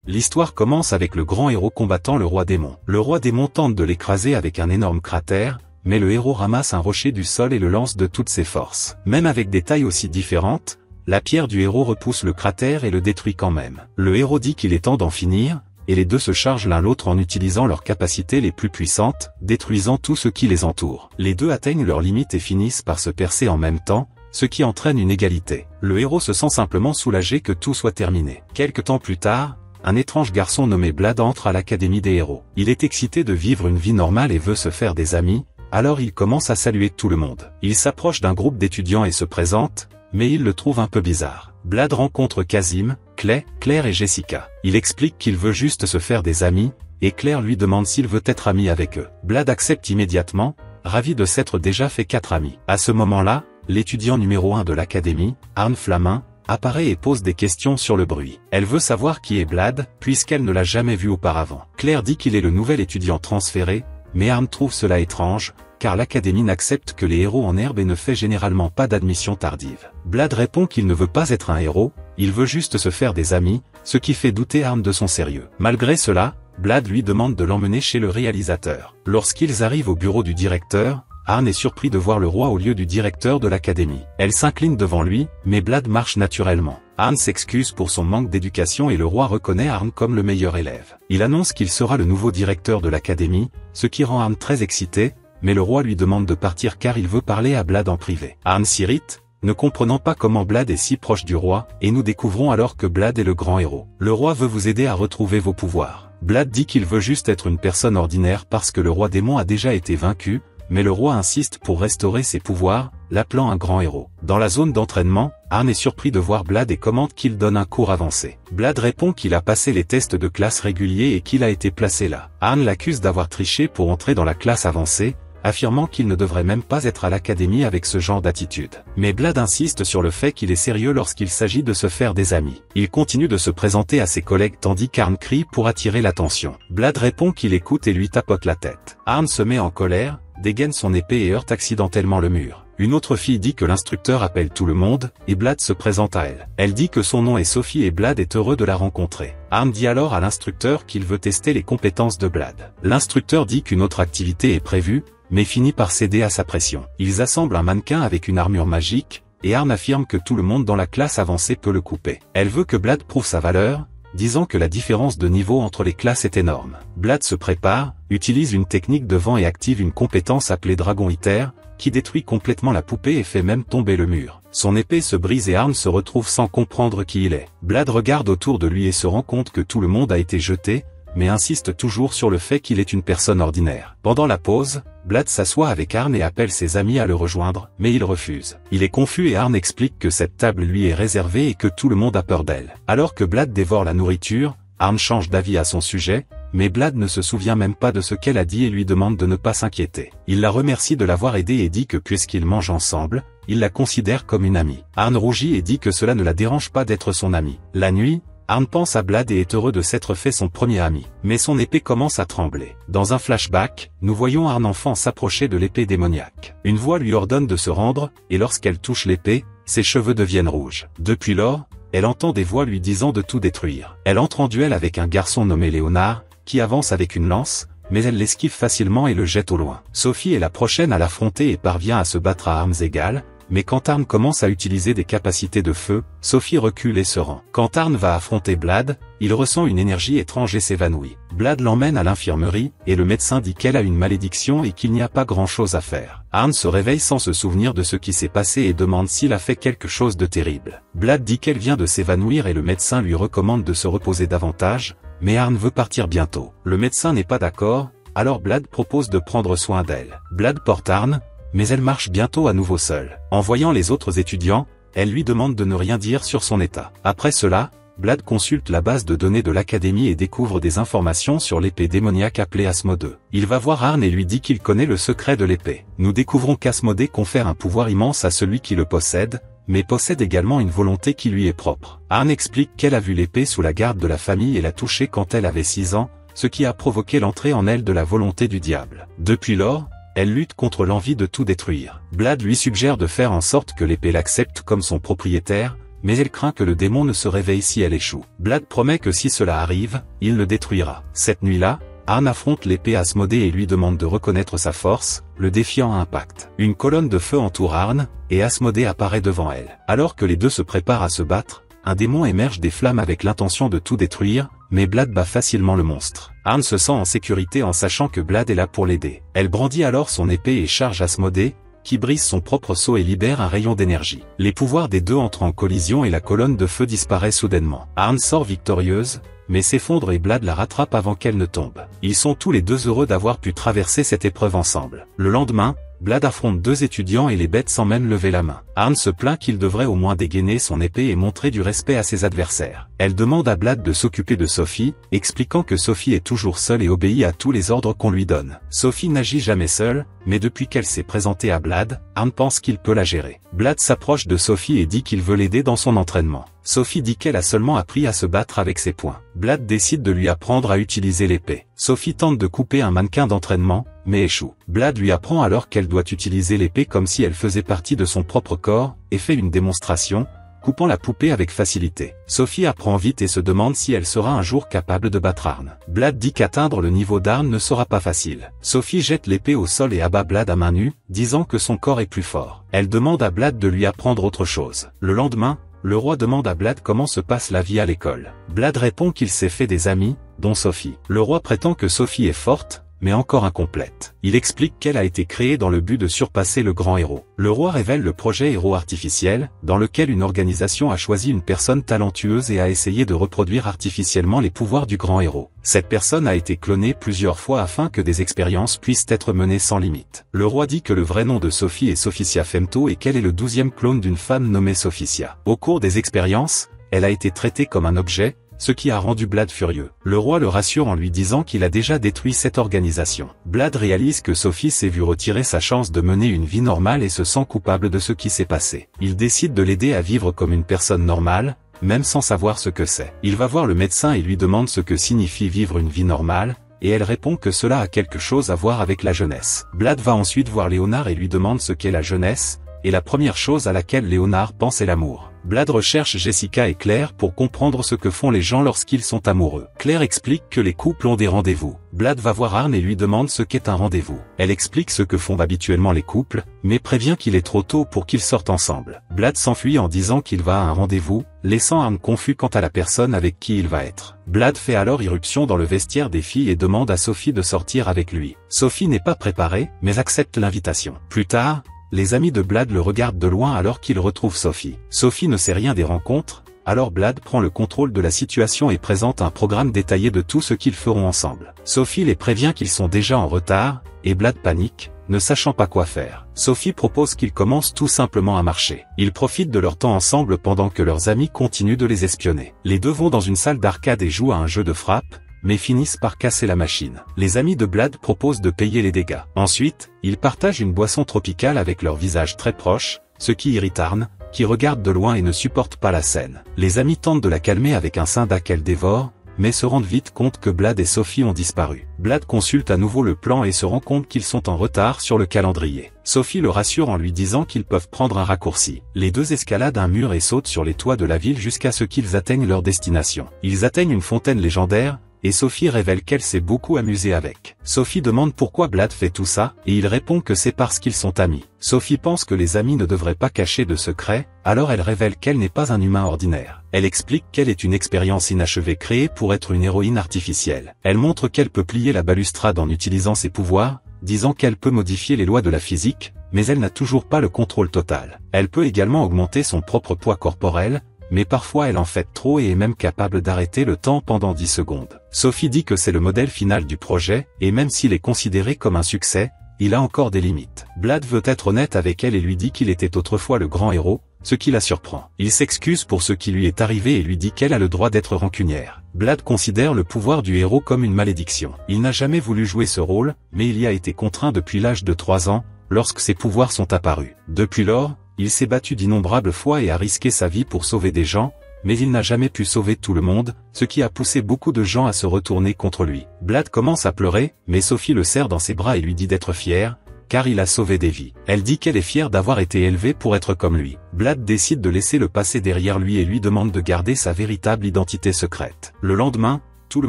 L'histoire commence avec le grand héros combattant le roi démon. Le roi démon tente de l'écraser avec un énorme cratère, mais le héros ramasse un rocher du sol et le lance de toutes ses forces. Même avec des tailles aussi différentes, la pierre du héros repousse le cratère et le détruit quand même. Le héros dit qu'il est temps d'en finir, et les deux se chargent l'un l'autre en utilisant leurs capacités les plus puissantes, détruisant tout ce qui les entoure. Les deux atteignent leurs limites et finissent par se percer en même temps, ce qui entraîne une égalité. Le héros se sent simplement soulagé que tout soit terminé. Quelque temps plus tard, un étrange garçon nommé Blad entre à l'académie des héros. Il est excité de vivre une vie normale et veut se faire des amis, alors il commence à saluer tout le monde. Il s'approche d'un groupe d'étudiants et se présente, mais il le trouve un peu bizarre. Blad rencontre Kazim, Claire et Jessica. Il explique qu'il veut juste se faire des amis, et Claire lui demande s'il veut être ami avec eux. Blad accepte immédiatement, ravi de s'être déjà fait 4 amis. À ce moment-là, l'étudiant numéro 1 de l'académie, Arne Flamin, apparaît et pose des questions sur le bruit. Elle veut savoir qui est Blad, puisqu'elle ne l'a jamais vu auparavant. Claire dit qu'il est le nouvel étudiant transféré, mais Arne trouve cela étrange, car l'académie n'accepte que les héros en herbe et ne fait généralement pas d'admission tardive. Blad répond qu'il ne veut pas être un héros, il veut juste se faire des amis, ce qui fait douter Arne de son sérieux. Malgré cela, Blad lui demande de l'emmener chez le réalisateur. Lorsqu'ils arrivent au bureau du directeur, Arne est surpris de voir le roi au lieu du directeur de l'académie. Elle s'incline devant lui, mais Blad marche naturellement. Arne s'excuse pour son manque d'éducation et le roi reconnaît Arne comme le meilleur élève. Il annonce qu'il sera le nouveau directeur de l'académie, ce qui rend Arne très excité, mais le roi lui demande de partir car il veut parler à Blad en privé. Arne s'irrite, ne comprenant pas comment Blad est si proche du roi, et nous découvrons alors que Blad est le grand héros. Le roi veut vous aider à retrouver vos pouvoirs. Blad dit qu'il veut juste être une personne ordinaire parce que le roi démon a déjà été vaincu, mais le roi insiste pour restaurer ses pouvoirs, l'appelant un grand héros. Dans la zone d'entraînement, Arne est surpris de voir Blad et commente qu'il donne un cours avancé. Blad répond qu'il a passé les tests de classe réguliers et qu'il a été placé là. Arne l'accuse d'avoir triché pour entrer dans la classe avancée, affirmant qu'il ne devrait même pas être à l'académie avec ce genre d'attitude. Mais Blad insiste sur le fait qu'il est sérieux lorsqu'il s'agit de se faire des amis. Il continue de se présenter à ses collègues tandis qu'Arne crie pour attirer l'attention. Blad répond qu'il écoute et lui tapote la tête. Arne se met en colère, dégaine son épée et heurte accidentellement le mur. Une autre fille dit que l'instructeur appelle tout le monde, et Blad se présente à elle. Elle dit que son nom est Sophie et Blad est heureux de la rencontrer. Arne dit alors à l'instructeur qu'il veut tester les compétences de Blad. L'instructeur dit qu'une autre activité est prévue, mais finit par céder à sa pression. Ils assemblent un mannequin avec une armure magique, et Arne affirme que tout le monde dans la classe avancée peut le couper. Elle veut que Blad prouve sa valeur, disant que la différence de niveau entre les classes est énorme. Blad se prépare, utilise une technique de vent et active une compétence appelée Dragon Hitter, qui détruit complètement la poupée et fait même tomber le mur. Son épée se brise et Arne se retrouve sans comprendre qui il est. Blad regarde autour de lui et se rend compte que tout le monde a été jeté, mais insiste toujours sur le fait qu'il est une personne ordinaire. Pendant la pause, Blad s'assoit avec Arne et appelle ses amis à le rejoindre, mais il refuse. Il est confus et Arne explique que cette table lui est réservée et que tout le monde a peur d'elle. Alors que Blad dévore la nourriture, Arne change d'avis à son sujet, mais Blad ne se souvient même pas de ce qu'elle a dit et lui demande de ne pas s'inquiéter. Il la remercie de l'avoir aidée et dit que puisqu'ils mangent ensemble, il la considère comme une amie. Arne rougit et dit que cela ne la dérange pas d'être son amie. La nuit, Arne pense à Blad et est heureux de s'être fait son premier ami. Mais son épée commence à trembler. Dans un flashback, nous voyons Arne enfant s'approcher de l'épée démoniaque. Une voix lui ordonne de se rendre, et lorsqu'elle touche l'épée, ses cheveux deviennent rouges. Depuis lors, elle entend des voix lui disant de tout détruire. Elle entre en duel avec un garçon nommé Léonard, qui avance avec une lance, mais elle l'esquive facilement et le jette au loin. Sophie est la prochaine à l'affronter et parvient à se battre à armes égales, mais quand Arne commence à utiliser des capacités de feu, Sophie recule et se rend. Quand Arne va affronter Blad, il ressent une énergie étrange et s'évanouit. Blad l'emmène à l'infirmerie, et le médecin dit qu'elle a une malédiction et qu'il n'y a pas grand-chose à faire. Arne se réveille sans se souvenir de ce qui s'est passé et demande s'il a fait quelque chose de terrible. Blad dit qu'elle vient de s'évanouir et le médecin lui recommande de se reposer davantage, mais Arne veut partir bientôt. Le médecin n'est pas d'accord, alors Blad propose de prendre soin d'elle. Blad porte Arne, mais elle marche bientôt à nouveau seule. En voyant les autres étudiants, elle lui demande de ne rien dire sur son état. Après cela, Blad consulte la base de données de l'académie et découvre des informations sur l'épée démoniaque appelée Asmodée. Il va voir Arne et lui dit qu'il connaît le secret de l'épée. Nous découvrons qu'Asmodée confère un pouvoir immense à celui qui le possède, mais possède également une volonté qui lui est propre. Arne explique qu'elle a vu l'épée sous la garde de la famille et l'a touchée quand elle avait 6 ans, ce qui a provoqué l'entrée en elle de la volonté du diable. Depuis lors, elle lutte contre l'envie de tout détruire. Blad lui suggère de faire en sorte que l'épée l'accepte comme son propriétaire, mais elle craint que le démon ne se réveille si elle échoue. Blade promet que si cela arrive, il le détruira. Cette nuit-là, Arn affronte l'épée Asmodée et lui demande de reconnaître sa force, le défiant à un pacte. Une colonne de feu entoure Arn, et Asmodée apparaît devant elle. Alors que les deux se préparent à se battre, un démon émerge des flammes avec l'intention de tout détruire, mais Blade bat facilement le monstre. Arn se sent en sécurité en sachant que Blade est là pour l'aider. Elle brandit alors son épée et charge Asmodée, qui brise son propre sceau et libère un rayon d'énergie. Les pouvoirs des deux entrent en collision et la colonne de feu disparaît soudainement. Arn sort victorieuse, mais s'effondre et Blade la rattrape avant qu'elle ne tombe. Ils sont tous les deux heureux d'avoir pu traverser cette épreuve ensemble. Le lendemain, Blade affronte deux étudiants et les bête sans même lever la main. Arn se plaint qu'il devrait au moins dégainer son épée et montrer du respect à ses adversaires. Elle demande à Blade de s'occuper de Sophie, expliquant que Sophie est toujours seule et obéit à tous les ordres qu'on lui donne. Sophie n'agit jamais seule, mais depuis qu'elle s'est présentée à Blade, Arn pense qu'il peut la gérer. Blade s'approche de Sophie et dit qu'il veut l'aider dans son entraînement. Sophie dit qu'elle a seulement appris à se battre avec ses poings. Blade décide de lui apprendre à utiliser l'épée. Sophie tente de couper un mannequin d'entraînement, mais échoue. Blade lui apprend alors qu'elle doit utiliser l'épée comme si elle faisait partie de son propre corps, et fait une démonstration, coupant la poupée avec facilité. Sophie apprend vite et se demande si elle sera un jour capable de battre Arn. Blade dit qu'atteindre le niveau d'Arn ne sera pas facile. Sophie jette l'épée au sol et abat Blade à main nue, disant que son corps est plus fort. Elle demande à Blade de lui apprendre autre chose. Le lendemain, le roi demande à Blade comment se passe la vie à l'école. Blade répond qu'il s'est fait des amis, dont Sophie. Le roi prétend que Sophie est forte, mais encore incomplète. Il explique qu'elle a été créée dans le but de surpasser le grand héros. Le roi révèle le projet Héros Artificiel, dans lequel une organisation a choisi une personne talentueuse et a essayé de reproduire artificiellement les pouvoirs du grand héros. Cette personne a été clonée plusieurs fois afin que des expériences puissent être menées sans limite. Le roi dit que le vrai nom de Sophie est Sophicia Femto et qu'elle est le 12e clone d'une femme nommée Sophicia. Au cours des expériences, elle a été traitée comme un objet, ce qui a rendu Blade furieux. Le roi le rassure en lui disant qu'il a déjà détruit cette organisation. Blade réalise que Sophie s'est vue retirer sa chance de mener une vie normale et se sent coupable de ce qui s'est passé. Il décide de l'aider à vivre comme une personne normale, même sans savoir ce que c'est. Il va voir le médecin et lui demande ce que signifie vivre une vie normale, et elle répond que cela a quelque chose à voir avec la jeunesse. Blade va ensuite voir Léonard et lui demande ce qu'est la jeunesse, et la première chose à laquelle Léonard pense est l'amour. Blade recherche Jessica et Claire pour comprendre ce que font les gens lorsqu'ils sont amoureux. Claire explique que les couples ont des rendez-vous. Blade va voir Arn et lui demande ce qu'est un rendez-vous. Elle explique ce que font habituellement les couples, mais prévient qu'il est trop tôt pour qu'ils sortent ensemble. Blade s'enfuit en disant qu'il va à un rendez-vous, laissant Arn confus quant à la personne avec qui il va être. Blade fait alors irruption dans le vestiaire des filles et demande à Sophie de sortir avec lui. Sophie n'est pas préparée, mais accepte l'invitation. Plus tard, les amis de Blade le regardent de loin alors qu'ils retrouvent Sophie. Sophie ne sait rien des rencontres, alors Blade prend le contrôle de la situation et présente un programme détaillé de tout ce qu'ils feront ensemble. Sophie les prévient qu'ils sont déjà en retard, et Blade panique, ne sachant pas quoi faire. Sophie propose qu'ils commencent tout simplement à marcher. Ils profitent de leur temps ensemble pendant que leurs amis continuent de les espionner. Les deux vont dans une salle d'arcade et jouent à un jeu de frappe, mais finissent par casser la machine. Les amis de Blade proposent de payer les dégâts. Ensuite, ils partagent une boisson tropicale avec leur visage très proche, ce qui irrite Arn, qui regarde de loin et ne supporte pas la scène. Les amis tentent de la calmer avec un synda qu'elle dévore, mais se rendent vite compte que Blade et Sophie ont disparu. Blade consulte à nouveau le plan et se rend compte qu'ils sont en retard sur le calendrier. Sophie le rassure en lui disant qu'ils peuvent prendre un raccourci. Les deux escaladent un mur et sautent sur les toits de la ville jusqu'à ce qu'ils atteignent leur destination. Ils atteignent une fontaine légendaire, et Sophie révèle qu'elle s'est beaucoup amusée avec. Sophie demande pourquoi Blade fait tout ça, et il répond que c'est parce qu'ils sont amis. Sophie pense que les amis ne devraient pas cacher de secrets, alors elle révèle qu'elle n'est pas un humain ordinaire. Elle explique qu'elle est une expérience inachevée créée pour être une héroïne artificielle. Elle montre qu'elle peut plier la balustrade en utilisant ses pouvoirs, disant qu'elle peut modifier les lois de la physique, mais elle n'a toujours pas le contrôle total. Elle peut également augmenter son propre poids corporel, mais parfois elle en fait trop et est même capable d'arrêter le temps pendant 10 secondes. Sophie dit que c'est le modèle final du projet, et même s'il est considéré comme un succès, il a encore des limites. Blade veut être honnête avec elle et lui dit qu'il était autrefois le grand héros, ce qui la surprend. Il s'excuse pour ce qui lui est arrivé et lui dit qu'elle a le droit d'être rancunière. Blade considère le pouvoir du héros comme une malédiction. Il n'a jamais voulu jouer ce rôle, mais il y a été contraint depuis l'âge de 3 ans, lorsque ses pouvoirs sont apparus. Depuis lors, il s'est battu d'innombrables fois et a risqué sa vie pour sauver des gens, mais il n'a jamais pu sauver tout le monde, ce qui a poussé beaucoup de gens à se retourner contre lui. Blade commence à pleurer, mais Sophie le serre dans ses bras et lui dit d'être fière, car il a sauvé des vies. Elle dit qu'elle est fière d'avoir été élevée pour être comme lui. Blad décide de laisser le passé derrière lui et lui demande de garder sa véritable identité secrète. Le lendemain, tout le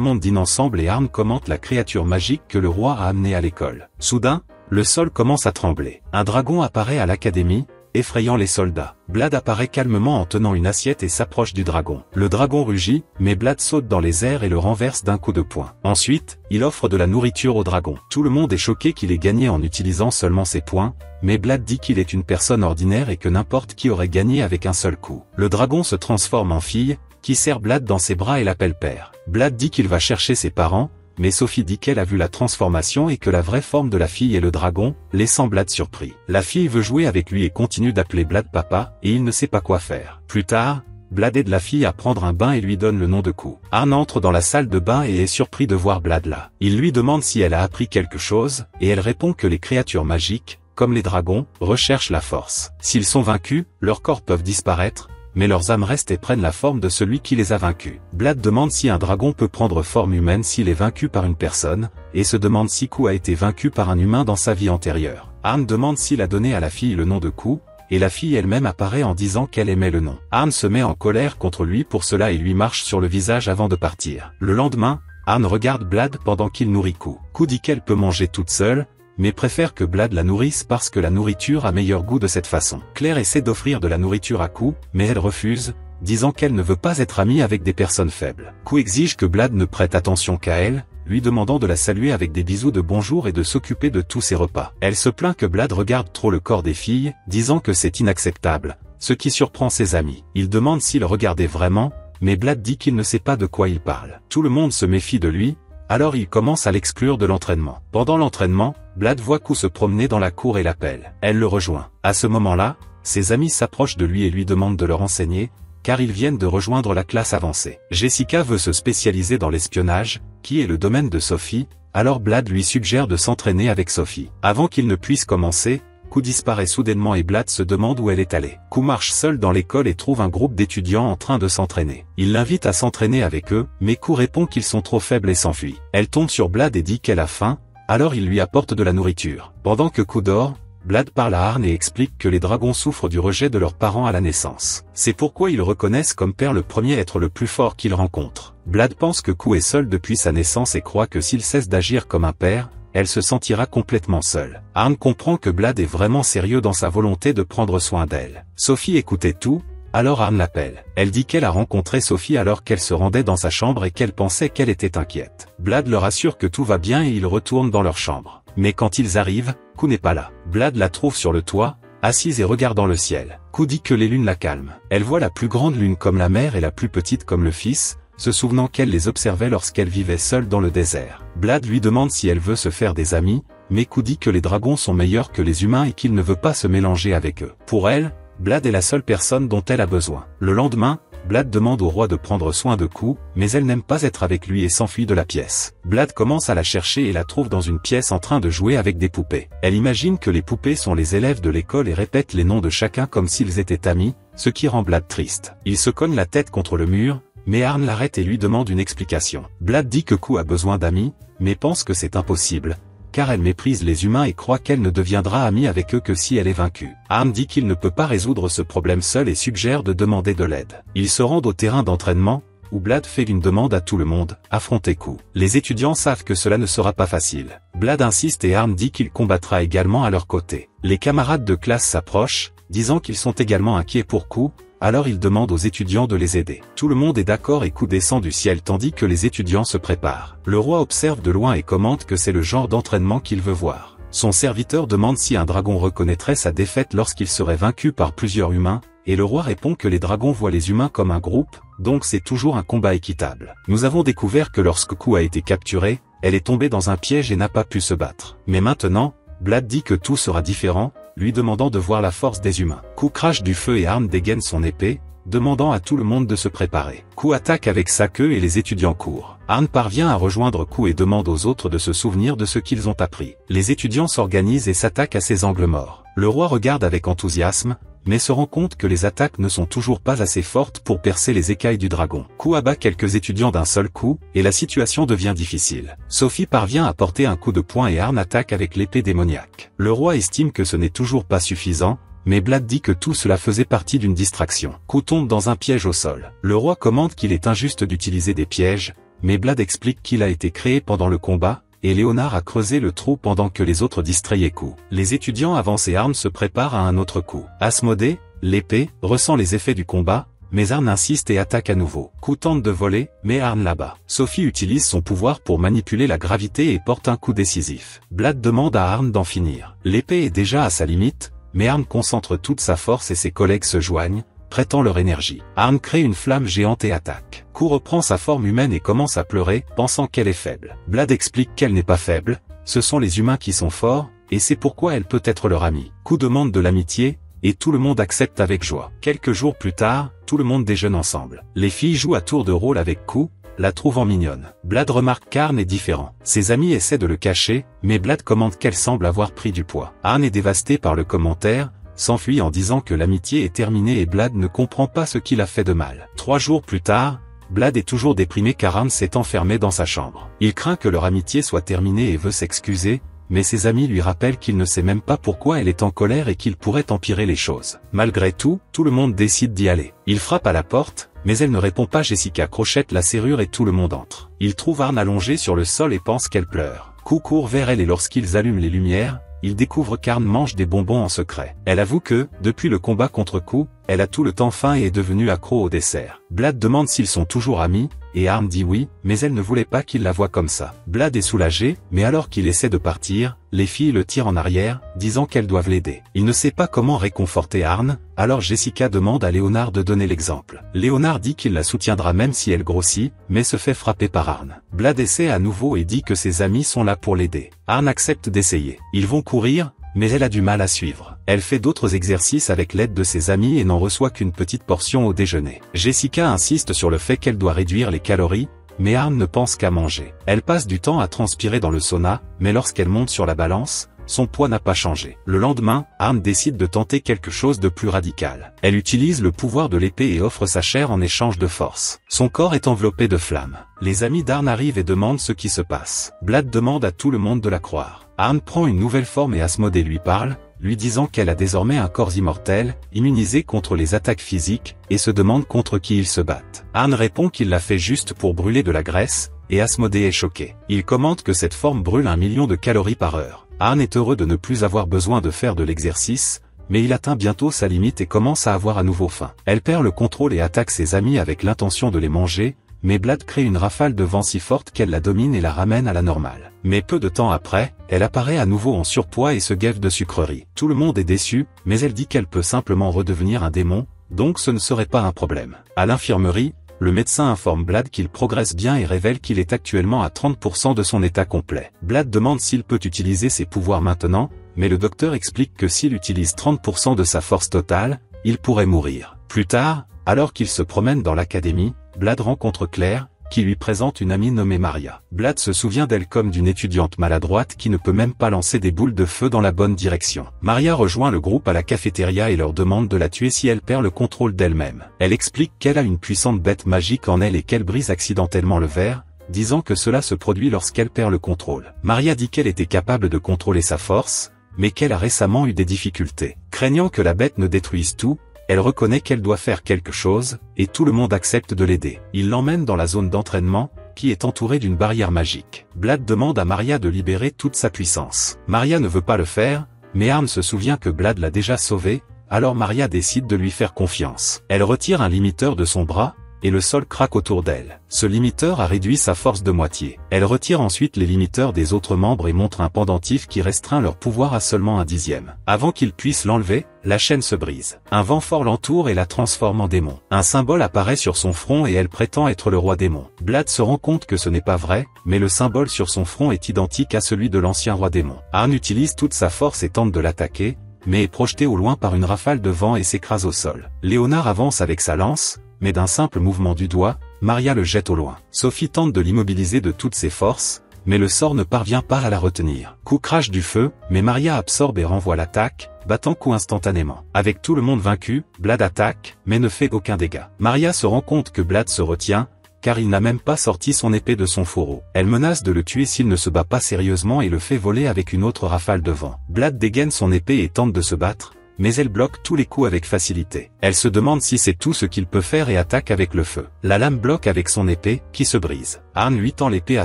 monde dîne ensemble et Arn commente la créature magique que le roi a amenée à l'école. Soudain, le sol commence à trembler. Un dragon apparaît à l'académie, effrayant les soldats. Blad apparaît calmement en tenant une assiette et s'approche du dragon. Le dragon rugit, mais Blad saute dans les airs et le renverse d'un coup de poing. Ensuite, il offre de la nourriture au dragon. Tout le monde est choqué qu'il ait gagné en utilisant seulement ses poings, mais Blad dit qu'il est une personne ordinaire et que n'importe qui aurait gagné avec un seul coup. Le dragon se transforme en fille, qui serre Blad dans ses bras et l'appelle père. Blad dit qu'il va chercher ses parents, mais Sophie dit qu'elle a vu la transformation et que la vraie forme de la fille est le dragon, laissant Blad surpris. La fille veut jouer avec lui et continue d'appeler Blad papa, et il ne sait pas quoi faire. Plus tard, Blad aide la fille à prendre un bain et lui donne le nom de Ku. Arn entre dans la salle de bain et est surpris de voir Blad là. Il lui demande si elle a appris quelque chose, et elle répond que les créatures magiques, comme les dragons, recherchent la force. S'ils sont vaincus, leurs corps peuvent disparaître, mais leurs âmes restent et prennent la forme de celui qui les a vaincus. Blad demande si un dragon peut prendre forme humaine s'il est vaincu par une personne, et se demande si Ku a été vaincu par un humain dans sa vie antérieure. Arn demande s'il a donné à la fille le nom de Ku, et la fille elle-même apparaît en disant qu'elle aimait le nom. Arn se met en colère contre lui pour cela et lui marche sur le visage avant de partir. Le lendemain, Arn regarde Blad pendant qu'il nourrit Ku. Ku dit qu'elle peut manger toute seule, mais préfère que Blad la nourrisse parce que la nourriture a meilleur goût de cette façon. Claire essaie d'offrir de la nourriture à Ku, mais elle refuse, disant qu'elle ne veut pas être amie avec des personnes faibles. Ku exige que Blad ne prête attention qu'à elle, lui demandant de la saluer avec des bisous de bonjour et de s'occuper de tous ses repas. Elle se plaint que Blad regarde trop le corps des filles, disant que c'est inacceptable, ce qui surprend ses amis. Il demande s'il regardait vraiment, mais Blad dit qu'il ne sait pas de quoi il parle. Tout le monde se méfie de lui, alors il commence à l'exclure de l'entraînement. Pendant l'entraînement, Blad voit Ku se promener dans la cour et l'appelle. Elle le rejoint. À ce moment-là, ses amis s'approchent de lui et lui demandent de leur enseigner, car ils viennent de rejoindre la classe avancée. Jessica veut se spécialiser dans l'espionnage, qui est le domaine de Sophie, alors Blad lui suggère de s'entraîner avec Sophie. Avant qu'il ne puisse commencer, Ku disparaît soudainement et Blad se demande où elle est allée. Ku marche seul dans l'école et trouve un groupe d'étudiants en train de s'entraîner. Il l'invite à s'entraîner avec eux, mais Ku répond qu'ils sont trop faibles et s'enfuit. Elle tombe sur Blad et dit qu'elle a faim, alors il lui apporte de la nourriture. Pendant que Ku dort, Blad parle à Arn et explique que les dragons souffrent du rejet de leurs parents à la naissance. C'est pourquoi ils reconnaissent comme père le premier être le plus fort qu'ils rencontrent. Blad pense que Ku est seul depuis sa naissance et croit que s'il cesse d'agir comme un père, elle se sentira complètement seule. Arn comprend que Blad est vraiment sérieux dans sa volonté de prendre soin d'elle. Sophie écoutait tout, alors Arn l'appelle. Elle dit qu'elle a rencontré Sophie alors qu'elle se rendait dans sa chambre et qu'elle pensait qu'elle était inquiète. Blad leur assure que tout va bien et ils retournent dans leur chambre. Mais quand ils arrivent, Ku n'est pas là. Blad la trouve sur le toit, assise et regardant le ciel. Ku dit que les lunes la calment. Elle voit la plus grande lune comme la mère et la plus petite comme le fils, se souvenant qu'elle les observait lorsqu'elle vivait seule dans le désert. Blad lui demande si elle veut se faire des amis, mais Ku dit que les dragons sont meilleurs que les humains et qu'il ne veut pas se mélanger avec eux. Pour elle, Blad est la seule personne dont elle a besoin. Le lendemain, Blad demande au roi de prendre soin de Ku, mais elle n'aime pas être avec lui et s'enfuit de la pièce. Blad commence à la chercher et la trouve dans une pièce en train de jouer avec des poupées. Elle imagine que les poupées sont les élèves de l'école et répète les noms de chacun comme s'ils étaient amis, ce qui rend Blad triste. Il se cogne la tête contre le mur, mais Arn l'arrête et lui demande une explication. Blad dit que Ku a besoin d'amis, mais pense que c'est impossible, car elle méprise les humains et croit qu'elle ne deviendra amie avec eux que si elle est vaincue. Arn dit qu'il ne peut pas résoudre ce problème seul et suggère de demander de l'aide. Ils se rendent au terrain d'entraînement, où Blad fait une demande à tout le monde, affronter Ku. Les étudiants savent que cela ne sera pas facile. Blad insiste et Arn dit qu'il combattra également à leur côté. Les camarades de classe s'approchent, disant qu'ils sont également inquiets pour Ku, alors il demande aux étudiants de les aider. Tout le monde est d'accord et Ku descend du ciel tandis que les étudiants se préparent. Le roi observe de loin et commente que c'est le genre d'entraînement qu'il veut voir. Son serviteur demande si un dragon reconnaîtrait sa défaite lorsqu'il serait vaincu par plusieurs humains, et le roi répond que les dragons voient les humains comme un groupe, donc c'est toujours un combat équitable. Nous avons découvert que lorsque Ku a été capturée, elle est tombée dans un piège et n'a pas pu se battre. Mais maintenant, Blad dit que tout sera différent, lui demandant de voir la force des humains. Ku crache du feu et Arn dégaine son épée, demandant à tout le monde de se préparer. Ku attaque avec sa queue et les étudiants courent. Arn parvient à rejoindre Ku et demande aux autres de se souvenir de ce qu'ils ont appris. Les étudiants s'organisent et s'attaquent à ces angles morts. Le roi regarde avec enthousiasme, mais se rend compte que les attaques ne sont toujours pas assez fortes pour percer les écailles du dragon. Ku abat quelques étudiants d'un seul coup, et la situation devient difficile. Sophie parvient à porter un coup de poing et Arn attaque avec l'épée démoniaque. Le roi estime que ce n'est toujours pas suffisant, mais Blad dit que tout cela faisait partie d'une distraction. Ku tombe dans un piège au sol. Le roi commande qu'il est injuste d'utiliser des pièges, mais Blad explique qu'il a été créé pendant le combat, et Léonard a creusé le trou pendant que les autres distrayaient Ku. Les étudiants avancent et Arn se prépare à un autre coup. Asmodée, l'épée, ressent les effets du combat, mais Arn insiste et attaque à nouveau. Ku tente de voler, mais Arn l'abat. Sophie utilise son pouvoir pour manipuler la gravité et porte un coup décisif. Blad demande à Arn d'en finir. L'épée est déjà à sa limite, mais Arn concentre toute sa force et ses collègues se joignent, prêtant leur énergie. Arn crée une flamme géante et attaque. Ku reprend sa forme humaine et commence à pleurer, pensant qu'elle est faible. Blad explique qu'elle n'est pas faible, ce sont les humains qui sont forts, et c'est pourquoi elle peut être leur amie. Ku demande de l'amitié, et tout le monde accepte avec joie. Quelques jours plus tard, tout le monde déjeune ensemble. Les filles jouent à tour de rôle avec Ku, la trouvant mignonne. Blad remarque qu'Arn est différent. Ses amis essaient de le cacher, mais Blad commente qu'elle semble avoir pris du poids. Arn est dévasté par le commentaire, s'enfuit en disant que l'amitié est terminée et Blad ne comprend pas ce qu'il a fait de mal. 3 jours plus tard, Blad est toujours déprimé car Arn s'est enfermé dans sa chambre. Il craint que leur amitié soit terminée et veut s'excuser, mais ses amis lui rappellent qu'il ne sait même pas pourquoi elle est en colère et qu'il pourrait empirer les choses. Malgré tout, tout le monde décide d'y aller. Il frappe à la porte, mais elle ne répond pas. Jessica crochette la serrure et tout le monde entre. Il trouve Arn allongé sur le sol et pense qu'elle pleure. Ku court vers elle et lorsqu'ils allument les lumières, il découvre qu'Arn mange des bonbons en secret. Elle avoue que, depuis le combat contre Ku, elle a tout le temps faim et est devenue accro au dessert. Blad demande s'ils sont toujours amis, et Arn dit oui, mais elle ne voulait pas qu'il la voie comme ça. Blad est soulagé, mais alors qu'il essaie de partir, les filles le tirent en arrière, disant qu'elles doivent l'aider. Il ne sait pas comment réconforter Arn, alors Jessica demande à Léonard de donner l'exemple. Léonard dit qu'il la soutiendra même si elle grossit, mais se fait frapper par Arn. Blad essaie à nouveau et dit que ses amis sont là pour l'aider. Arn accepte d'essayer. Ils vont courir, mais elle a du mal à suivre. Elle fait d'autres exercices avec l'aide de ses amis et n'en reçoit qu'une petite portion au déjeuner. Jessica insiste sur le fait qu'elle doit réduire les calories, mais Arn ne pense qu'à manger. Elle passe du temps à transpirer dans le sauna, mais lorsqu'elle monte sur la balance, son poids n'a pas changé. Le lendemain, Arn décide de tenter quelque chose de plus radical. Elle utilise le pouvoir de l'épée et offre sa chair en échange de force. Son corps est enveloppé de flammes. Les amis d'Arn arrivent et demandent ce qui se passe. Blad demande à tout le monde de la croire. Arn prend une nouvelle forme et Asmodée lui parle, lui disant qu'elle a désormais un corps immortel, immunisé contre les attaques physiques, et se demande contre qui ils se battent. Arn répond qu'il l'a fait juste pour brûler de la graisse, et Asmodée est choqué. Il commente que cette forme brûle 1 million de calories par heure. Arn est heureux de ne plus avoir besoin de faire de l'exercice, mais il atteint bientôt sa limite et commence à avoir à nouveau faim. Elle perd le contrôle et attaque ses amis avec l'intention de les manger, mais Blad crée une rafale de vent si forte qu'elle la domine et la ramène à la normale. Mais peu de temps après, elle apparaît à nouveau en surpoids et se gave de sucreries. Tout le monde est déçu, mais elle dit qu'elle peut simplement redevenir un démon, donc ce ne serait pas un problème. À l'infirmerie, le médecin informe Blad qu'il progresse bien et révèle qu'il est actuellement à 30% de son état complet. Blad demande s'il peut utiliser ses pouvoirs maintenant, mais le docteur explique que s'il utilise 30% de sa force totale, il pourrait mourir. Plus tard, alors qu'il se promène dans l'académie, Blad rencontre Claire, qui lui présente une amie nommée Maria. Blad se souvient d'elle comme d'une étudiante maladroite qui ne peut même pas lancer des boules de feu dans la bonne direction. Maria rejoint le groupe à la cafétéria et leur demande de la tuer si elle perd le contrôle d'elle-même. Elle explique qu'elle a une puissante bête magique en elle et qu'elle brise accidentellement le verre, disant que cela se produit lorsqu'elle perd le contrôle. Maria dit qu'elle était capable de contrôler sa force, mais qu'elle a récemment eu des difficultés. Craignant que la bête ne détruise tout, elle reconnaît qu'elle doit faire quelque chose, et tout le monde accepte de l'aider. Il l'emmène dans la zone d'entraînement, qui est entourée d'une barrière magique. Blad demande à Maria de libérer toute sa puissance. Maria ne veut pas le faire, mais Arn se souvient que Blad l'a déjà sauvée, alors Maria décide de lui faire confiance. Elle retire un limiteur de son bras, et le sol craque autour d'elle. Ce limiteur a réduit sa force de moitié. Elle retire ensuite les limiteurs des autres membres et montre un pendentif qui restreint leur pouvoir à seulement 1/10. Avant qu'ils puissent l'enlever, la chaîne se brise. Un vent fort l'entoure et la transforme en démon. Un symbole apparaît sur son front et elle prétend être le roi démon. Blad se rend compte que ce n'est pas vrai, mais le symbole sur son front est identique à celui de l'ancien roi démon. Arn utilise toute sa force et tente de l'attaquer, mais est projeté au loin par une rafale de vent et s'écrase au sol. Léonard avance avec sa lance, mais d'un simple mouvement du doigt, Maria le jette au loin. Sophie tente de l'immobiliser de toutes ses forces, mais le sort ne parvient pas à la retenir. Coup crache du feu, mais Maria absorbe et renvoie l'attaque, battant coup instantanément. Avec tout le monde vaincu, Blade attaque, mais ne fait aucun dégât. Maria se rend compte que Blade se retient, car il n'a même pas sorti son épée de son fourreau. Elle menace de le tuer s'il ne se bat pas sérieusement et le fait voler avec une autre rafale de vent. Blade dégaine son épée et tente de se battre, mais elle bloque tous les coups avec facilité. Elle se demande si c'est tout ce qu'il peut faire et attaque avec le feu. La lame bloque avec son épée, qui se brise. Arn lui tend l'épée à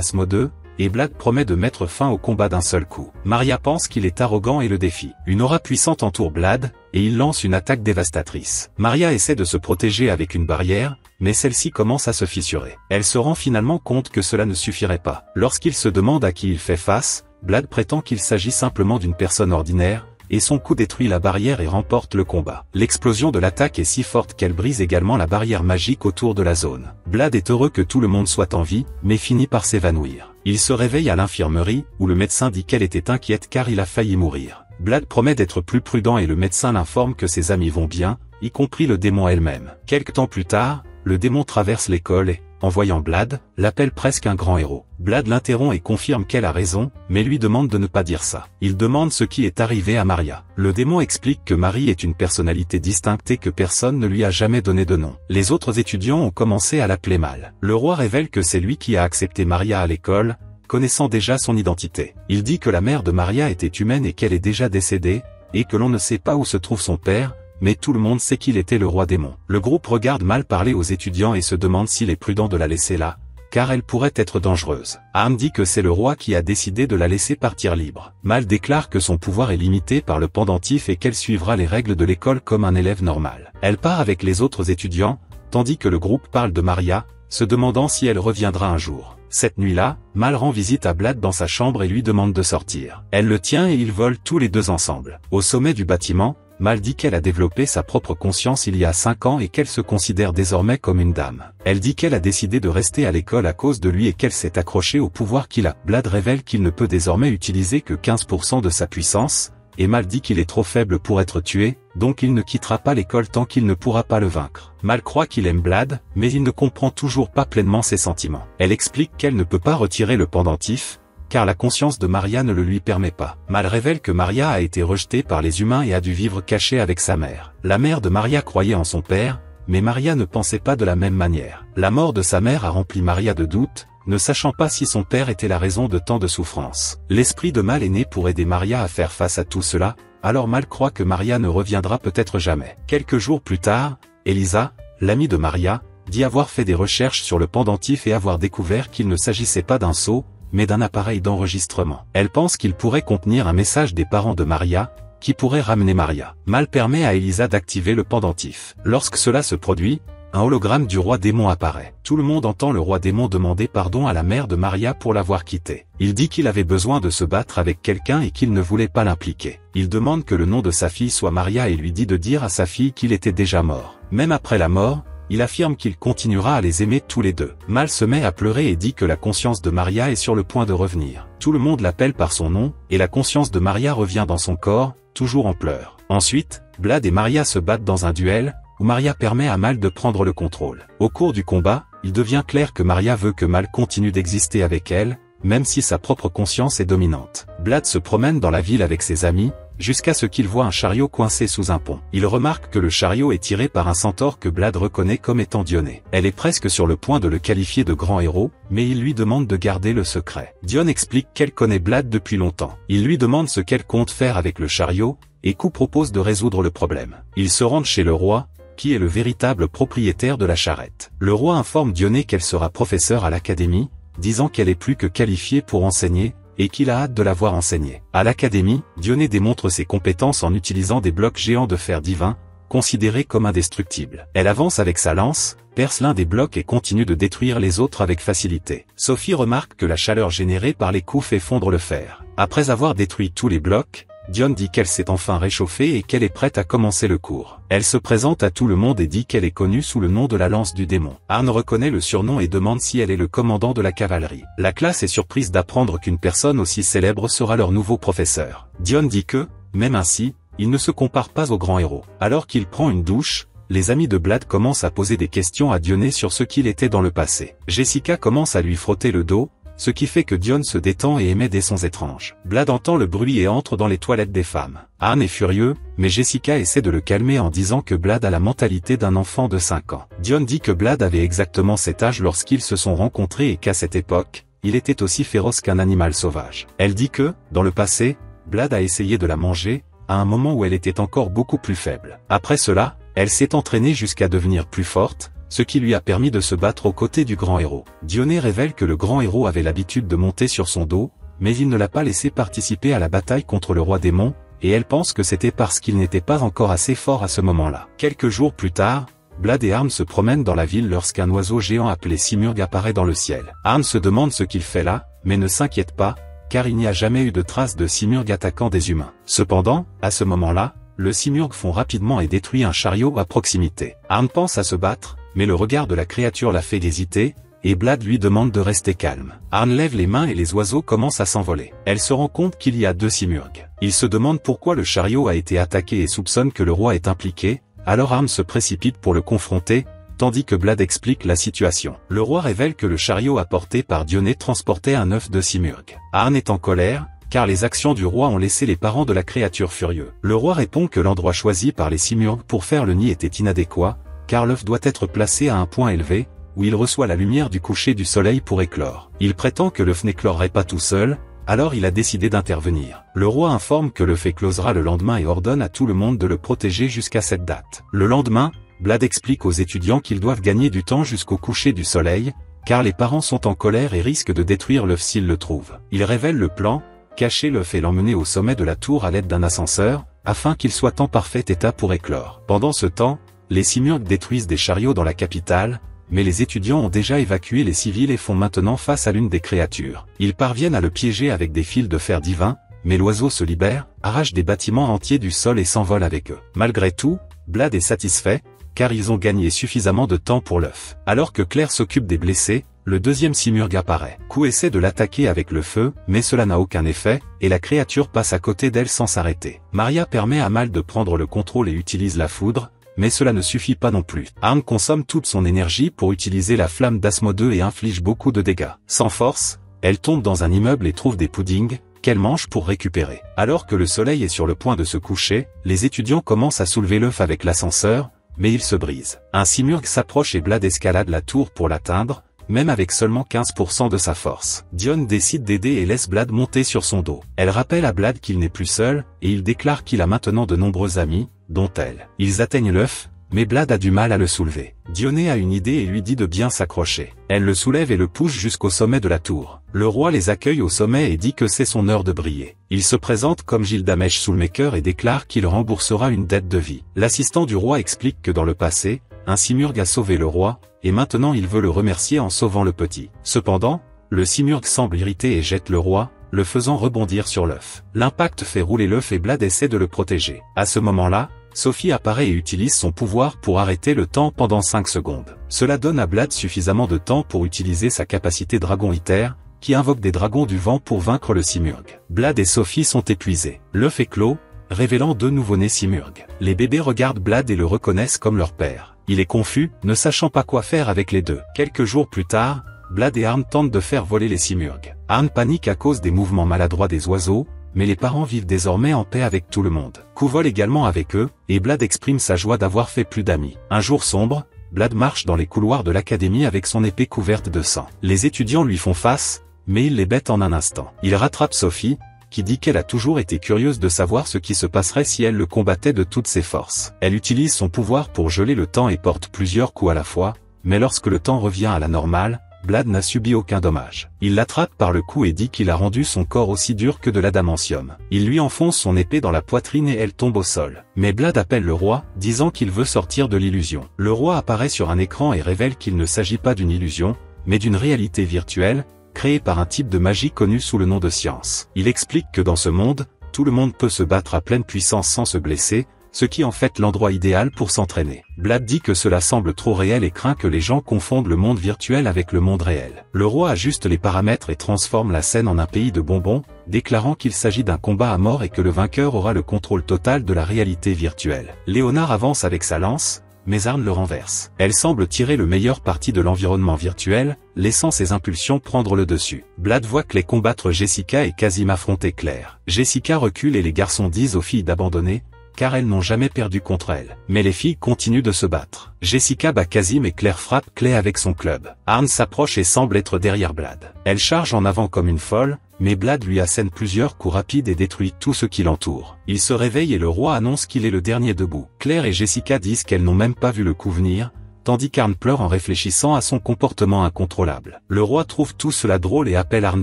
Smode, et Blade promet de mettre fin au combat d'un seul coup. Maria pense qu'il est arrogant et le défie. Une aura puissante entoure Blade, et il lance une attaque dévastatrice. Maria essaie de se protéger avec une barrière, mais celle-ci commence à se fissurer. Elle se rend finalement compte que cela ne suffirait pas. Lorsqu'il se demande à qui il fait face, Blade prétend qu'il s'agit simplement d'une personne ordinaire, et son coup détruit la barrière et remporte le combat. L'explosion de l'attaque est si forte qu'elle brise également la barrière magique autour de la zone. Blade est heureux que tout le monde soit en vie, mais finit par s'évanouir. Il se réveille à l'infirmerie, où le médecin dit qu'elle était inquiète car il a failli mourir. Blade promet d'être plus prudent et le médecin l'informe que ses amis vont bien, y compris le démon elle-même. Quelque temps plus tard, le démon traverse l'école et, en voyant Blade, l'appelle presque un grand héros. Blade l'interrompt et confirme qu'elle a raison, mais lui demande de ne pas dire ça. Il demande ce qui est arrivé à Maria. Le démon explique que Marie est une personnalité distincte et que personne ne lui a jamais donné de nom. Les autres étudiants ont commencé à l'appeler mal. Le roi révèle que c'est lui qui a accepté Maria à l'école, connaissant déjà son identité. Il dit que la mère de Maria était humaine et qu'elle est déjà décédée, et que l'on ne sait pas où se trouve son père, mais tout le monde sait qu'il était le roi démon. Le groupe regarde mal parler aux étudiants et se demande s'il est prudent de la laisser là, car elle pourrait être dangereuse. Arn dit que c'est le roi qui a décidé de la laisser partir libre. Mal déclare que son pouvoir est limité par le pendentif et qu'elle suivra les règles de l'école comme un élève normal. Elle part avec les autres étudiants, tandis que le groupe parle de Maria, se demandant si elle reviendra un jour. Cette nuit-là, Mal rend visite à Blade dans sa chambre et lui demande de sortir. Elle le tient et ils volent tous les deux ensemble. Au sommet du bâtiment, Mal dit qu'elle a développé sa propre conscience il y a 5 ans et qu'elle se considère désormais comme une dame. Elle dit qu'elle a décidé de rester à l'école à cause de lui et qu'elle s'est accrochée au pouvoir qu'il a. Blade révèle qu'il ne peut désormais utiliser que 15% de sa puissance, et Mal dit qu'il est trop faible pour être tué, donc il ne quittera pas l'école tant qu'il ne pourra pas le vaincre. Mal croit qu'il aime Blade, mais il ne comprend toujours pas pleinement ses sentiments. Elle explique qu'elle ne peut pas retirer le pendentif, car la conscience de Maria ne le lui permet pas. Mal révèle que Maria a été rejetée par les humains et a dû vivre cachée avec sa mère. La mère de Maria croyait en son père, mais Maria ne pensait pas de la même manière. La mort de sa mère a rempli Maria de doutes, ne sachant pas si son père était la raison de tant de souffrances. L'esprit de Mal est né pour aider Maria à faire face à tout cela, alors Mal croit que Maria ne reviendra peut-être jamais. Quelques jours plus tard, Elisa, l'amie de Maria, dit avoir fait des recherches sur le pendentif et avoir découvert qu'il ne s'agissait pas d'un sceau, mais d'un appareil d'enregistrement. Elle pense qu'il pourrait contenir un message des parents de Maria, qui pourrait ramener Maria. Mal permet à Elisa d'activer le pendentif. Lorsque cela se produit, un hologramme du roi démon apparaît. Tout le monde entend le roi démon demander pardon à la mère de Maria pour l'avoir quitté. Il dit qu'il avait besoin de se battre avec quelqu'un et qu'il ne voulait pas l'impliquer. Il demande que le nom de sa fille soit Maria et lui dit de dire à sa fille qu'il était déjà mort. Même après la mort, il affirme qu'il continuera à les aimer tous les deux. Mal se met à pleurer et dit que la conscience de Maria est sur le point de revenir. Tout le monde l'appelle par son nom, et la conscience de Maria revient dans son corps, toujours en pleurs. Ensuite, Blade et Maria se battent dans un duel, où Maria permet à Mal de prendre le contrôle. Au cours du combat, il devient clair que Maria veut que Mal continue d'exister avec elle, même si sa propre conscience est dominante. Blade se promène dans la ville avec ses amis, jusqu'à ce qu'il voit un chariot coincé sous un pont. Il remarque que le chariot est tiré par un centaure que Blade reconnaît comme étant Dioné. Elle est presque sur le point de le qualifier de grand héros, mais il lui demande de garder le secret. Dione explique qu'elle connaît Blade depuis longtemps. Il lui demande ce qu'elle compte faire avec le chariot, et Kou propose de résoudre le problème. Ils se rendent chez le roi, qui est le véritable propriétaire de la charrette. Le roi informe Dioné qu'elle sera professeure à l'académie, disant qu'elle est plus que qualifiée pour enseigner, et qu'il a hâte de la voir enseigner. À l'académie, Dioné démontre ses compétences en utilisant des blocs géants de fer divin, considérés comme indestructibles. Elle avance avec sa lance, perce l'un des blocs et continue de détruire les autres avec facilité. Sophie remarque que la chaleur générée par les coups fait fondre le fer. Après avoir détruit tous les blocs, Dione dit qu'elle s'est enfin réchauffée et qu'elle est prête à commencer le cours. Elle se présente à tout le monde et dit qu'elle est connue sous le nom de la lance du démon. Arn reconnaît le surnom et demande si elle est le commandant de la cavalerie. La classe est surprise d'apprendre qu'une personne aussi célèbre sera leur nouveau professeur. Dione dit que, même ainsi, il ne se compare pas au grand héros. Alors qu'il prend une douche, les amis de Blade commencent à poser des questions à Dioné sur ce qu'il était dans le passé. Jessica commence à lui frotter le dos, ce qui fait que Dione se détend et émet des sons étranges. Blad entend le bruit et entre dans les toilettes des femmes. Aaron est furieux, mais Jessica essaie de le calmer en disant que Blad a la mentalité d'un enfant de 5 ans. Dione dit que Blad avait exactement cet âge lorsqu'ils se sont rencontrés et qu'à cette époque, il était aussi féroce qu'un animal sauvage. Elle dit que, dans le passé, Blad a essayé de la manger, à un moment où elle était encore beaucoup plus faible. Après cela, elle s'est entraînée jusqu'à devenir plus forte, ce qui lui a permis de se battre aux côtés du grand héros. Dione révèle que le grand héros avait l'habitude de monter sur son dos, mais il ne l'a pas laissé participer à la bataille contre le roi démon, et elle pense que c'était parce qu'il n'était pas encore assez fort à ce moment-là. Quelques jours plus tard, Blad et Arn se promènent dans la ville lorsqu'un oiseau géant appelé Simurgh apparaît dans le ciel. Arn se demande ce qu'il fait là, mais ne s'inquiète pas, car il n'y a jamais eu de traces de Simurgh attaquant des humains. Cependant, à ce moment-là, le Simurgh fond rapidement et détruit un chariot à proximité. Arn pense à se battre, mais le regard de la créature la fait hésiter, et Blad lui demande de rester calme. Arn lève les mains et les oiseaux commencent à s'envoler. Elle se rend compte qu'il y a 2 Simurghs. Il se demande pourquoi le chariot a été attaqué et soupçonne que le roi est impliqué, alors Arn se précipite pour le confronter, tandis que Blad explique la situation. Le roi révèle que le chariot apporté par Dione transportait un œuf de Simurgh. Arn est en colère, car les actions du roi ont laissé les parents de la créature furieux. Le roi répond que l'endroit choisi par les Simurghs pour faire le nid était inadéquat, car l'œuf doit être placé à un point élevé, où il reçoit la lumière du coucher du soleil pour éclore. Il prétend que l'œuf n'éclorerait pas tout seul, alors il a décidé d'intervenir. Le roi informe que l'œuf éclosera le lendemain et ordonne à tout le monde de le protéger jusqu'à cette date. Le lendemain, Blad explique aux étudiants qu'ils doivent gagner du temps jusqu'au coucher du soleil, car les parents sont en colère et risquent de détruire l'œuf s'ils le trouvent. Il révèle le plan, cacher l'œuf et l'emmener au sommet de la tour à l'aide d'un ascenseur, afin qu'il soit en parfait état pour éclore. Pendant ce temps, les Simurghs détruisent des chariots dans la capitale, mais les étudiants ont déjà évacué les civils et font maintenant face à l'une des créatures. Ils parviennent à le piéger avec des fils de fer divin, mais l'oiseau se libère, arrache des bâtiments entiers du sol et s'envole avec eux. Malgré tout, Blad est satisfait, car ils ont gagné suffisamment de temps pour l'œuf. Alors que Claire s'occupe des blessés, le 2e Simurgh apparaît. Ku essaie de l'attaquer avec le feu, mais cela n'a aucun effet, et la créature passe à côté d'elle sans s'arrêter. Maria permet à Mal de prendre le contrôle et utilise la foudre, mais cela ne suffit pas non plus. Arn consomme toute son énergie pour utiliser la flamme d'Asmodée et inflige beaucoup de dégâts. Sans force, elle tombe dans un immeuble et trouve des puddings, qu'elle mange pour récupérer. Alors que le soleil est sur le point de se coucher, les étudiants commencent à soulever l'œuf avec l'ascenseur, mais il se brise. Un Simurgh s'approche et Blad escalade la tour pour l'atteindre, même avec seulement 15% de sa force. Dione décide d'aider et laisse Blad monter sur son dos. Elle rappelle à Blad qu'il n'est plus seul, et il déclare qu'il a maintenant de nombreux amis, dont elle. Ils atteignent l'œuf, mais Blad a du mal à le soulever. Dione a une idée et lui dit de bien s'accrocher. Elle le soulève et le pousse jusqu'au sommet de la tour. Le roi les accueille au sommet et dit que c'est son heure de briller. Il se présente comme Gilgamesh Soulmaker et déclare qu'il remboursera une dette de vie. L'assistant du roi explique que dans le passé, un Simurgh a sauvé le roi, et maintenant il veut le remercier en sauvant le petit. Cependant, le Simurgh semble irrité et jette le roi, le faisant rebondir sur l'œuf. L'impact fait rouler l'œuf et Blad essaie de le protéger. À ce moment-là, Sophie apparaît et utilise son pouvoir pour arrêter le temps pendant 5 secondes. Cela donne à Blad suffisamment de temps pour utiliser sa capacité dragon Iter, qui invoque des dragons du vent pour vaincre le Simurgh. Blad et Sophie sont épuisés. L'œuf éclot, révélant 2 nouveau-nés Simurgh. Les bébés regardent Blad et le reconnaissent comme leur père. Il est confus, ne sachant pas quoi faire avec les deux. Quelques jours plus tard, Blad et Arn tentent de faire voler les Simurghs. Arn panique à cause des mouvements maladroits des oiseaux, mais les parents vivent désormais en paix avec tout le monde. Ku vole également avec eux, et Blad exprime sa joie d'avoir fait plus d'amis. Un jour sombre, Blad marche dans les couloirs de l'académie avec son épée couverte de sang. Les étudiants lui font face, mais il les bête en un instant. Il rattrape Sophie, qui dit qu'elle a toujours été curieuse de savoir ce qui se passerait si elle le combattait de toutes ses forces. Elle utilise son pouvoir pour geler le temps et porte plusieurs coups à la fois, mais lorsque le temps revient à la normale, Blad n'a subi aucun dommage. Il l'attrape par le cou et dit qu'il a rendu son corps aussi dur que de l'adamantium. Il lui enfonce son épée dans la poitrine et elle tombe au sol. Mais Blad appelle le roi, disant qu'il veut sortir de l'illusion. Le roi apparaît sur un écran et révèle qu'il ne s'agit pas d'une illusion, mais d'une réalité virtuelle, créée par un type de magie connu sous le nom de science. Il explique que dans ce monde, tout le monde peut se battre à pleine puissance sans se blesser, ce qui en fait l'endroit idéal pour s'entraîner. Blad dit que cela semble trop réel et craint que les gens confondent le monde virtuel avec le monde réel. Le roi ajuste les paramètres et transforme la scène en un pays de bonbons, déclarant qu'il s'agit d'un combat à mort et que le vainqueur aura le contrôle total de la réalité virtuelle. Léonard avance avec sa lance, mais Arn le renverse. Elle semble tirer le meilleur parti de l'environnement virtuel, laissant ses impulsions prendre le dessus. Blad voit Clay combattre Jessica et Kazim affronter Claire. Jessica recule et les garçons disent aux filles d'abandonner, car elles n'ont jamais perdu contre elle. Mais les filles continuent de se battre. Jessica bat Kazim et Claire frappe Clay avec son club. Arn s'approche et semble être derrière Blad. Elle charge en avant comme une folle, mais Blad lui assène plusieurs coups rapides et détruit tout ce qui l'entoure. Il se réveille et le roi annonce qu'il est le dernier debout. Claire et Jessica disent qu'elles n'ont même pas vu le coup venir, tandis qu'Arn pleure en réfléchissant à son comportement incontrôlable. Le roi trouve tout cela drôle et appelle Arn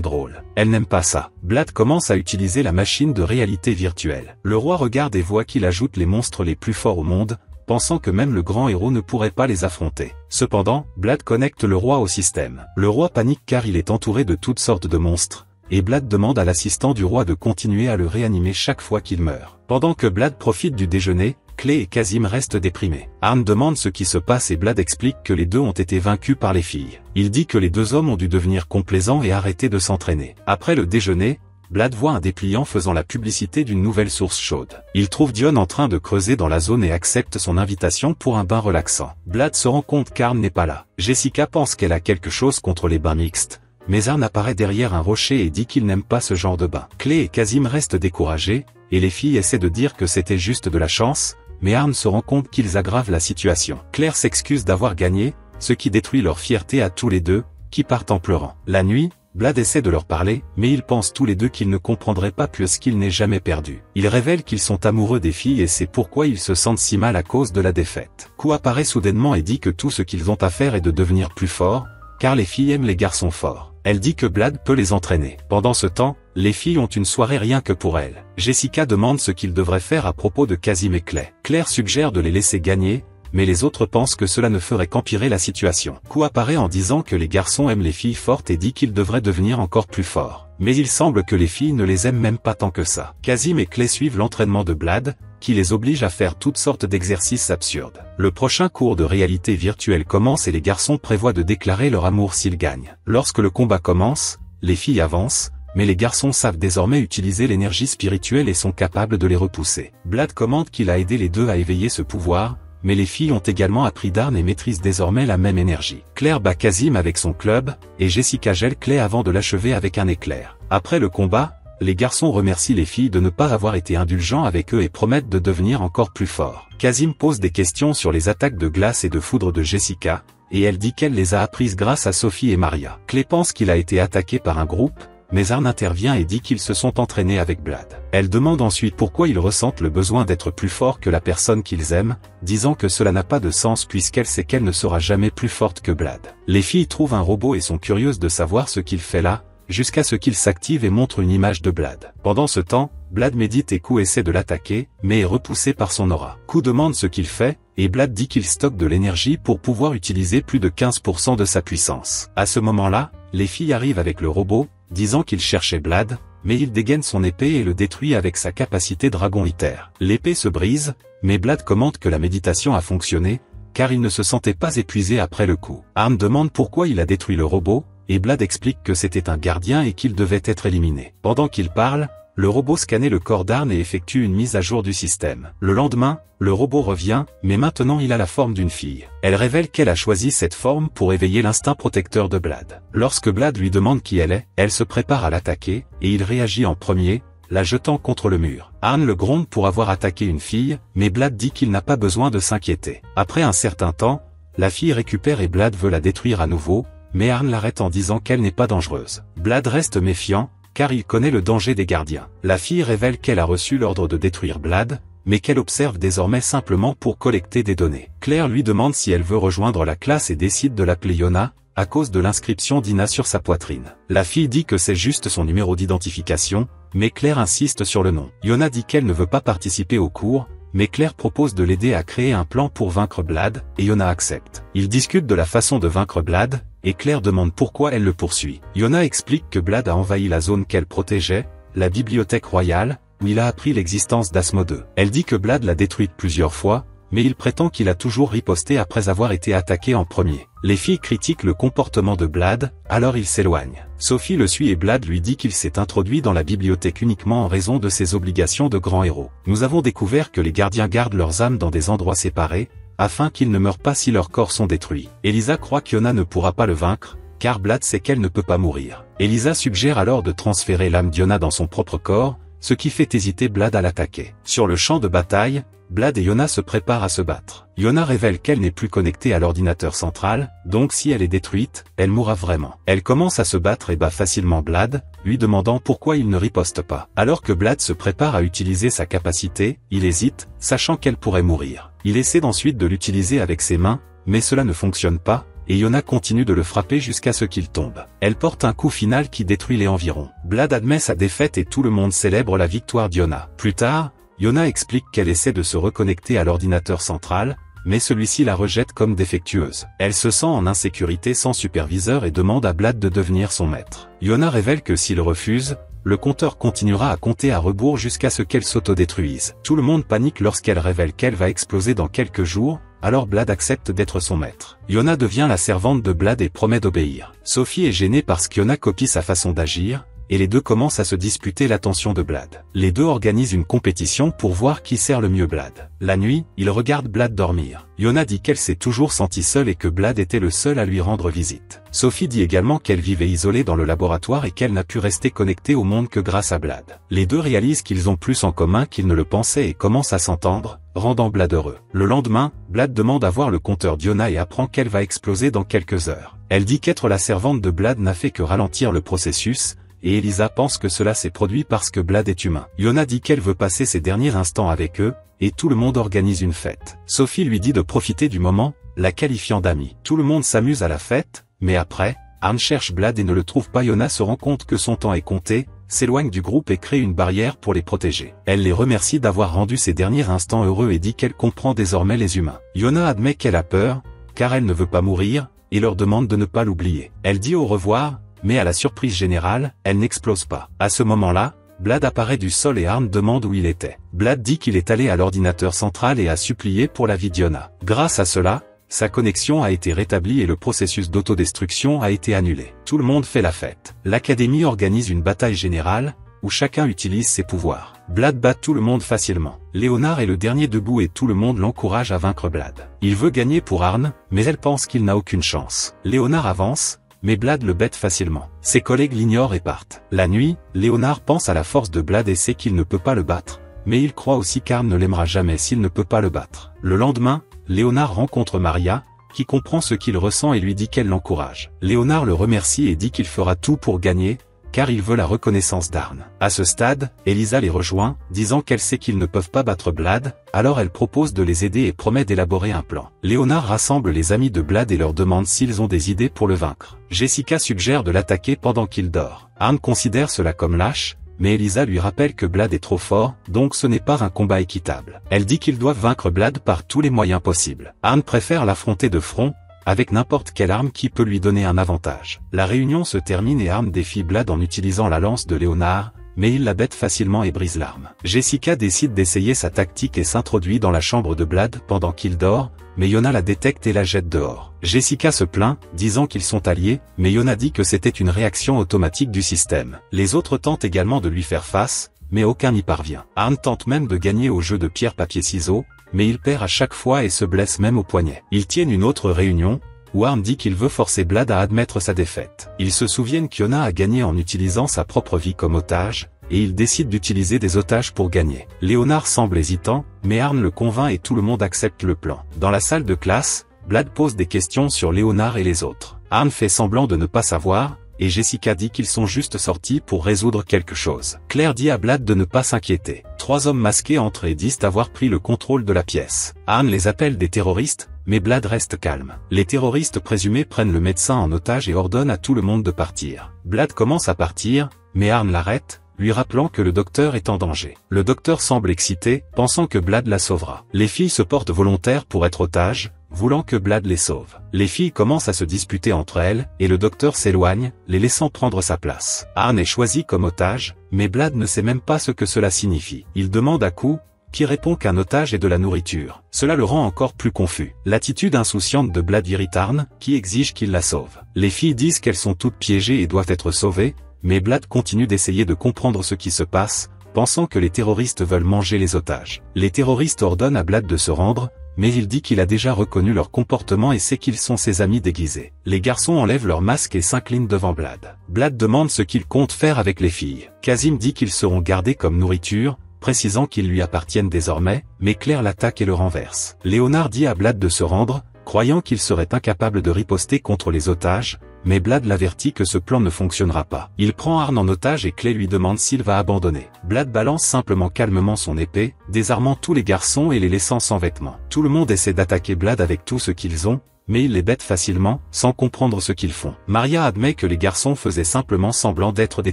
drôle. Elle n'aime pas ça. Blad commence à utiliser la machine de réalité virtuelle. Le roi regarde et voit qu'il ajoute les monstres les plus forts au monde, pensant que même le grand héros ne pourrait pas les affronter. Cependant, Blad connecte le roi au système. Le roi panique car il est entouré de toutes sortes de monstres, et Blad demande à l'assistant du roi de continuer à le réanimer chaque fois qu'il meurt. Pendant que Blad profite du déjeuner, Clay et Kazim restent déprimés. Arn demande ce qui se passe et Blad explique que les deux ont été vaincus par les filles. Il dit que les deux hommes ont dû devenir complaisants et arrêter de s'entraîner. Après le déjeuner, Blad voit un dépliant faisant la publicité d'une nouvelle source chaude. Il trouve Dion en train de creuser dans la zone et accepte son invitation pour un bain relaxant. Blad se rend compte qu'Arn n'est pas là. Jessica pense qu'elle a quelque chose contre les bains mixtes, mais Arn apparaît derrière un rocher et dit qu'il n'aime pas ce genre de bain. Clay et Kazim restent découragés, et les filles essaient de dire que c'était juste de la chance, mais Arn se rend compte qu'ils aggravent la situation. Claire s'excuse d'avoir gagné, ce qui détruit leur fierté à tous les deux, qui partent en pleurant. La nuit, Blad essaie de leur parler, mais ils pensent tous les deux qu'ils ne comprendraient pas puisqu'il n'est jamais perdu. Ils révèlent qu'ils sont amoureux des filles et c'est pourquoi ils se sentent si mal à cause de la défaite. Kou apparaît soudainement et dit que tout ce qu'ils ont à faire est de devenir plus forts, car les filles aiment les garçons forts. Elle dit que Blad peut les entraîner. Pendant ce temps, les filles ont une soirée rien que pour elles. Jessica demande ce qu'ils devraient faire à propos de Kazim et Clay. Claire suggère de les laisser gagner, mais les autres pensent que cela ne ferait qu'empirer la situation. Kou apparaît en disant que les garçons aiment les filles fortes et dit qu'ils devraient devenir encore plus forts. Mais il semble que les filles ne les aiment même pas tant que ça. Kazim et Clay suivent l'entraînement de Blad, qui les oblige à faire toutes sortes d'exercices absurdes. Le prochain cours de réalité virtuelle commence et les garçons prévoient de déclarer leur amour s'ils gagnent. Lorsque le combat commence, les filles avancent, mais les garçons savent désormais utiliser l'énergie spirituelle et sont capables de les repousser. Blad commente qu'il a aidé les deux à éveiller ce pouvoir, mais les filles ont également appris d'Arn et maîtrisent désormais la même énergie. Claire bat Kazim avec son club, et Jessica gèle Clay avant de l'achever avec un éclair. Après le combat, les garçons remercient les filles de ne pas avoir été indulgents avec eux et promettent de devenir encore plus forts. Kazim pose des questions sur les attaques de glace et de foudre de Jessica, et elle dit qu'elle les a apprises grâce à Sophie et Maria. Clay pense qu'il a été attaqué par un groupe, mais Arn intervient et dit qu'ils se sont entraînés avec Blad. Elle demande ensuite pourquoi ils ressentent le besoin d'être plus forts que la personne qu'ils aiment, disant que cela n'a pas de sens puisqu'elle sait qu'elle ne sera jamais plus forte que Blad. Les filles trouvent un robot et sont curieuses de savoir ce qu'il fait là, jusqu'à ce qu'il s'active et montre une image de Blad. Pendant ce temps, Blad médite et Kou essaie de l'attaquer, mais est repoussé par son aura. Kou demande ce qu'il fait, et Blad dit qu'il stocke de l'énergie pour pouvoir utiliser plus de 15% de sa puissance. À ce moment-là, les filles arrivent avec le robot, disant qu'il cherchait Blad, mais il dégaine son épée et le détruit avec sa capacité dragon iter. L'épée se brise, mais Blad commente que la méditation a fonctionné, car il ne se sentait pas épuisé après le coup. Arn demande pourquoi il a détruit le robot, et Blad explique que c'était un gardien et qu'il devait être éliminé. Pendant qu'il parle, le robot scannait le corps d'Arn et effectue une mise à jour du système. Le lendemain, le robot revient, mais maintenant il a la forme d'une fille. Elle révèle qu'elle a choisi cette forme pour éveiller l'instinct protecteur de Blad. Lorsque Blad lui demande qui elle est, elle se prépare à l'attaquer, et il réagit en premier, la jetant contre le mur. Arn le gronde pour avoir attaqué une fille, mais Blad dit qu'il n'a pas besoin de s'inquiéter. Après un certain temps, la fille récupère et Blad veut la détruire à nouveau, mais Arn l'arrête en disant qu'elle n'est pas dangereuse. Blad reste méfiant, car il connaît le danger des gardiens. La fille révèle qu'elle a reçu l'ordre de détruire Blad, mais qu'elle observe désormais simplement pour collecter des données. Claire lui demande si elle veut rejoindre la classe et décide de l'appeler Yona, à cause de l'inscription d'Ina sur sa poitrine. La fille dit que c'est juste son numéro d'identification, mais Claire insiste sur le nom. Yona dit qu'elle ne veut pas participer au cours, mais Claire propose de l'aider à créer un plan pour vaincre Blad, et Yona accepte. Ils discutent de la façon de vaincre Blad, et Claire demande pourquoi elle le poursuit. Yona explique que Blad a envahi la zone qu'elle protégeait, la bibliothèque royale, où il a appris l'existence d'Asmode. Elle dit que Blad l'a détruite plusieurs fois, mais il prétend qu'il a toujours riposté après avoir été attaqué en premier. Les filles critiquent le comportement de Blad, alors il s'éloigne. Sophie le suit et Blad lui dit qu'il s'est introduit dans la bibliothèque uniquement en raison de ses obligations de grand héros. Nous avons découvert que les gardiens gardent leurs âmes dans des endroits séparés, afin qu'ils ne meurent pas si leurs corps sont détruits. Elisa croit qu'Yona ne pourra pas le vaincre, car Blad sait qu'elle ne peut pas mourir. Elisa suggère alors de transférer l'âme d'Yona dans son propre corps, ce qui fait hésiter Blad à l'attaquer. Sur le champ de bataille, Blad et Yona se préparent à se battre. Yona révèle qu'elle n'est plus connectée à l'ordinateur central, donc si elle est détruite, elle mourra vraiment. Elle commence à se battre et bat facilement Blad, lui demandant pourquoi il ne riposte pas. Alors que Blad se prépare à utiliser sa capacité, il hésite, sachant qu'elle pourrait mourir. Il essaie ensuite de l'utiliser avec ses mains, mais cela ne fonctionne pas, et Yona continue de le frapper jusqu'à ce qu'il tombe. Elle porte un coup final qui détruit les environs. Blad admet sa défaite et tout le monde célèbre la victoire d'Yona. Plus tard, Yona explique qu'elle essaie de se reconnecter à l'ordinateur central, mais celui-ci la rejette comme défectueuse. Elle se sent en insécurité sans superviseur et demande à Blad de devenir son maître. Yona révèle que s'il refuse, le compteur continuera à compter à rebours jusqu'à ce qu'elle s'autodétruise. Tout le monde panique lorsqu'elle révèle qu'elle va exploser dans quelques jours, alors Blad accepte d'être son maître. Yona devient la servante de Blad et promet d'obéir. Sophie est gênée parce qu'Yona copie sa façon d'agir, et les deux commencent à se disputer l'attention de Blad. Les deux organisent une compétition pour voir qui sert le mieux Blad. La nuit, ils regardent Blad dormir. Yona dit qu'elle s'est toujours sentie seule et que Blad était le seul à lui rendre visite. Sophie dit également qu'elle vivait isolée dans le laboratoire et qu'elle n'a pu rester connectée au monde que grâce à Blad. Les deux réalisent qu'ils ont plus en commun qu'ils ne le pensaient et commencent à s'entendre, rendant Blad heureux. Le lendemain, Blad demande à voir le compteur d'Yona et apprend qu'elle va exploser dans quelques heures. Elle dit qu'être la servante de Blad n'a fait que ralentir le processus, et Elisa pense que cela s'est produit parce que Blad est humain. Yona dit qu'elle veut passer ses derniers instants avec eux, et tout le monde organise une fête. Sophie lui dit de profiter du moment, la qualifiant d'amie. Tout le monde s'amuse à la fête, mais après, Arn cherche Blad et ne le trouve pas. Yona se rend compte que son temps est compté, s'éloigne du groupe et crée une barrière pour les protéger. Elle les remercie d'avoir rendu ses derniers instants heureux et dit qu'elle comprend désormais les humains. Yona admet qu'elle a peur, car elle ne veut pas mourir, et leur demande de ne pas l'oublier. Elle dit au revoir, mais à la surprise générale, elle n'explose pas. À ce moment-là, Blad apparaît du sol et Arn demande où il était. Blad dit qu'il est allé à l'ordinateur central et a supplié pour la vie d'Yona. Grâce à cela, sa connexion a été rétablie et le processus d'autodestruction a été annulé. Tout le monde fait la fête. L'académie organise une bataille générale, où chacun utilise ses pouvoirs. Blad bat tout le monde facilement. Léonard est le dernier debout et tout le monde l'encourage à vaincre Blad. Il veut gagner pour Arn, mais elle pense qu'il n'a aucune chance. Léonard avance, mais Blad le bête facilement. Ses collègues l'ignorent et partent. La nuit, Léonard pense à la force de Blad et sait qu'il ne peut pas le battre, mais il croit aussi qu'Arn ne l'aimera jamais s'il ne peut pas le battre. Le lendemain, Léonard rencontre Maria, qui comprend ce qu'il ressent et lui dit qu'elle l'encourage. Léonard le remercie et dit qu'il fera tout pour gagner, car il veut la reconnaissance d'Arn. À ce stade, Elisa les rejoint, disant qu'elle sait qu'ils ne peuvent pas battre Blad, alors elle propose de les aider et promet d'élaborer un plan. Léonard rassemble les amis de Blad et leur demande s'ils ont des idées pour le vaincre. Jessica suggère de l'attaquer pendant qu'il dort. Arn considère cela comme lâche, mais Elisa lui rappelle que Blad est trop fort, donc ce n'est pas un combat équitable. Elle dit qu'ils doivent vaincre Blad par tous les moyens possibles. Arn préfère l'affronter de front, avec n'importe quelle arme qui peut lui donner un avantage. La réunion se termine et Arn défie Blad en utilisant la lance de Léonard, mais il la bête facilement et brise l'arme. Jessica décide d'essayer sa tactique et s'introduit dans la chambre de Blad pendant qu'il dort, mais Yona la détecte et la jette dehors. Jessica se plaint, disant qu'ils sont alliés, mais Yona dit que c'était une réaction automatique du système. Les autres tentent également de lui faire face, mais aucun n'y parvient. Arn tente même de gagner au jeu de pierre-papier-ciseaux, mais il perd à chaque fois et se blesse même au poignet. Ils tiennent une autre réunion, où Arn dit qu'il veut forcer Blad à admettre sa défaite. Ils se souviennent qu'Yona a gagné en utilisant sa propre vie comme otage, et ils décident d'utiliser des otages pour gagner. Léonard semble hésitant, mais Arn le convainc et tout le monde accepte le plan. Dans la salle de classe, Blad pose des questions sur Léonard et les autres. Arn fait semblant de ne pas savoir, et Jessica dit qu'ils sont juste sortis pour résoudre quelque chose. Claire dit à Blad de ne pas s'inquiéter. 3 hommes masqués entrent et disent avoir pris le contrôle de la pièce. Arn les appelle des terroristes, mais Blad reste calme. Les terroristes présumés prennent le médecin en otage et ordonnent à tout le monde de partir. Blad commence à partir, mais Arn l'arrête, lui rappelant que le docteur est en danger. Le docteur semble excité, pensant que Blad la sauvera. Les filles se portent volontaires pour être otages, voulant que Blad les sauve. Les filles commencent à se disputer entre elles, et le docteur s'éloigne, les laissant prendre sa place. Arn est choisi comme otage, mais Blad ne sait même pas ce que cela signifie. Il demande à Q, qui répond qu'un otage est de la nourriture. Cela le rend encore plus confus. L'attitude insouciante de Blad irrite Arn, qui exige qu'il la sauve. Les filles disent qu'elles sont toutes piégées et doivent être sauvées, mais Blad continue d'essayer de comprendre ce qui se passe, pensant que les terroristes veulent manger les otages. Les terroristes ordonnent à Blad de se rendre, mais il dit qu'il a déjà reconnu leur comportement et sait qu'ils sont ses amis déguisés. Les garçons enlèvent leur masque et s'inclinent devant Blad. Blad demande ce qu'il compte faire avec les filles. Kazim dit qu'ils seront gardés comme nourriture, précisant qu'ils lui appartiennent désormais, mais Claire l'attaque et le renverse. Léonard dit à Blad de se rendre, croyant qu'il serait incapable de riposter contre les otages, mais Blad l'avertit que ce plan ne fonctionnera pas. Il prend Arn en otage et Clay lui demande s'il va abandonner. Blad balance simplement calmement son épée, désarmant tous les garçons et les laissant sans vêtements. Tout le monde essaie d'attaquer Blad avec tout ce qu'ils ont, mais il les bête facilement, sans comprendre ce qu'ils font. Maria admet que les garçons faisaient simplement semblant d'être des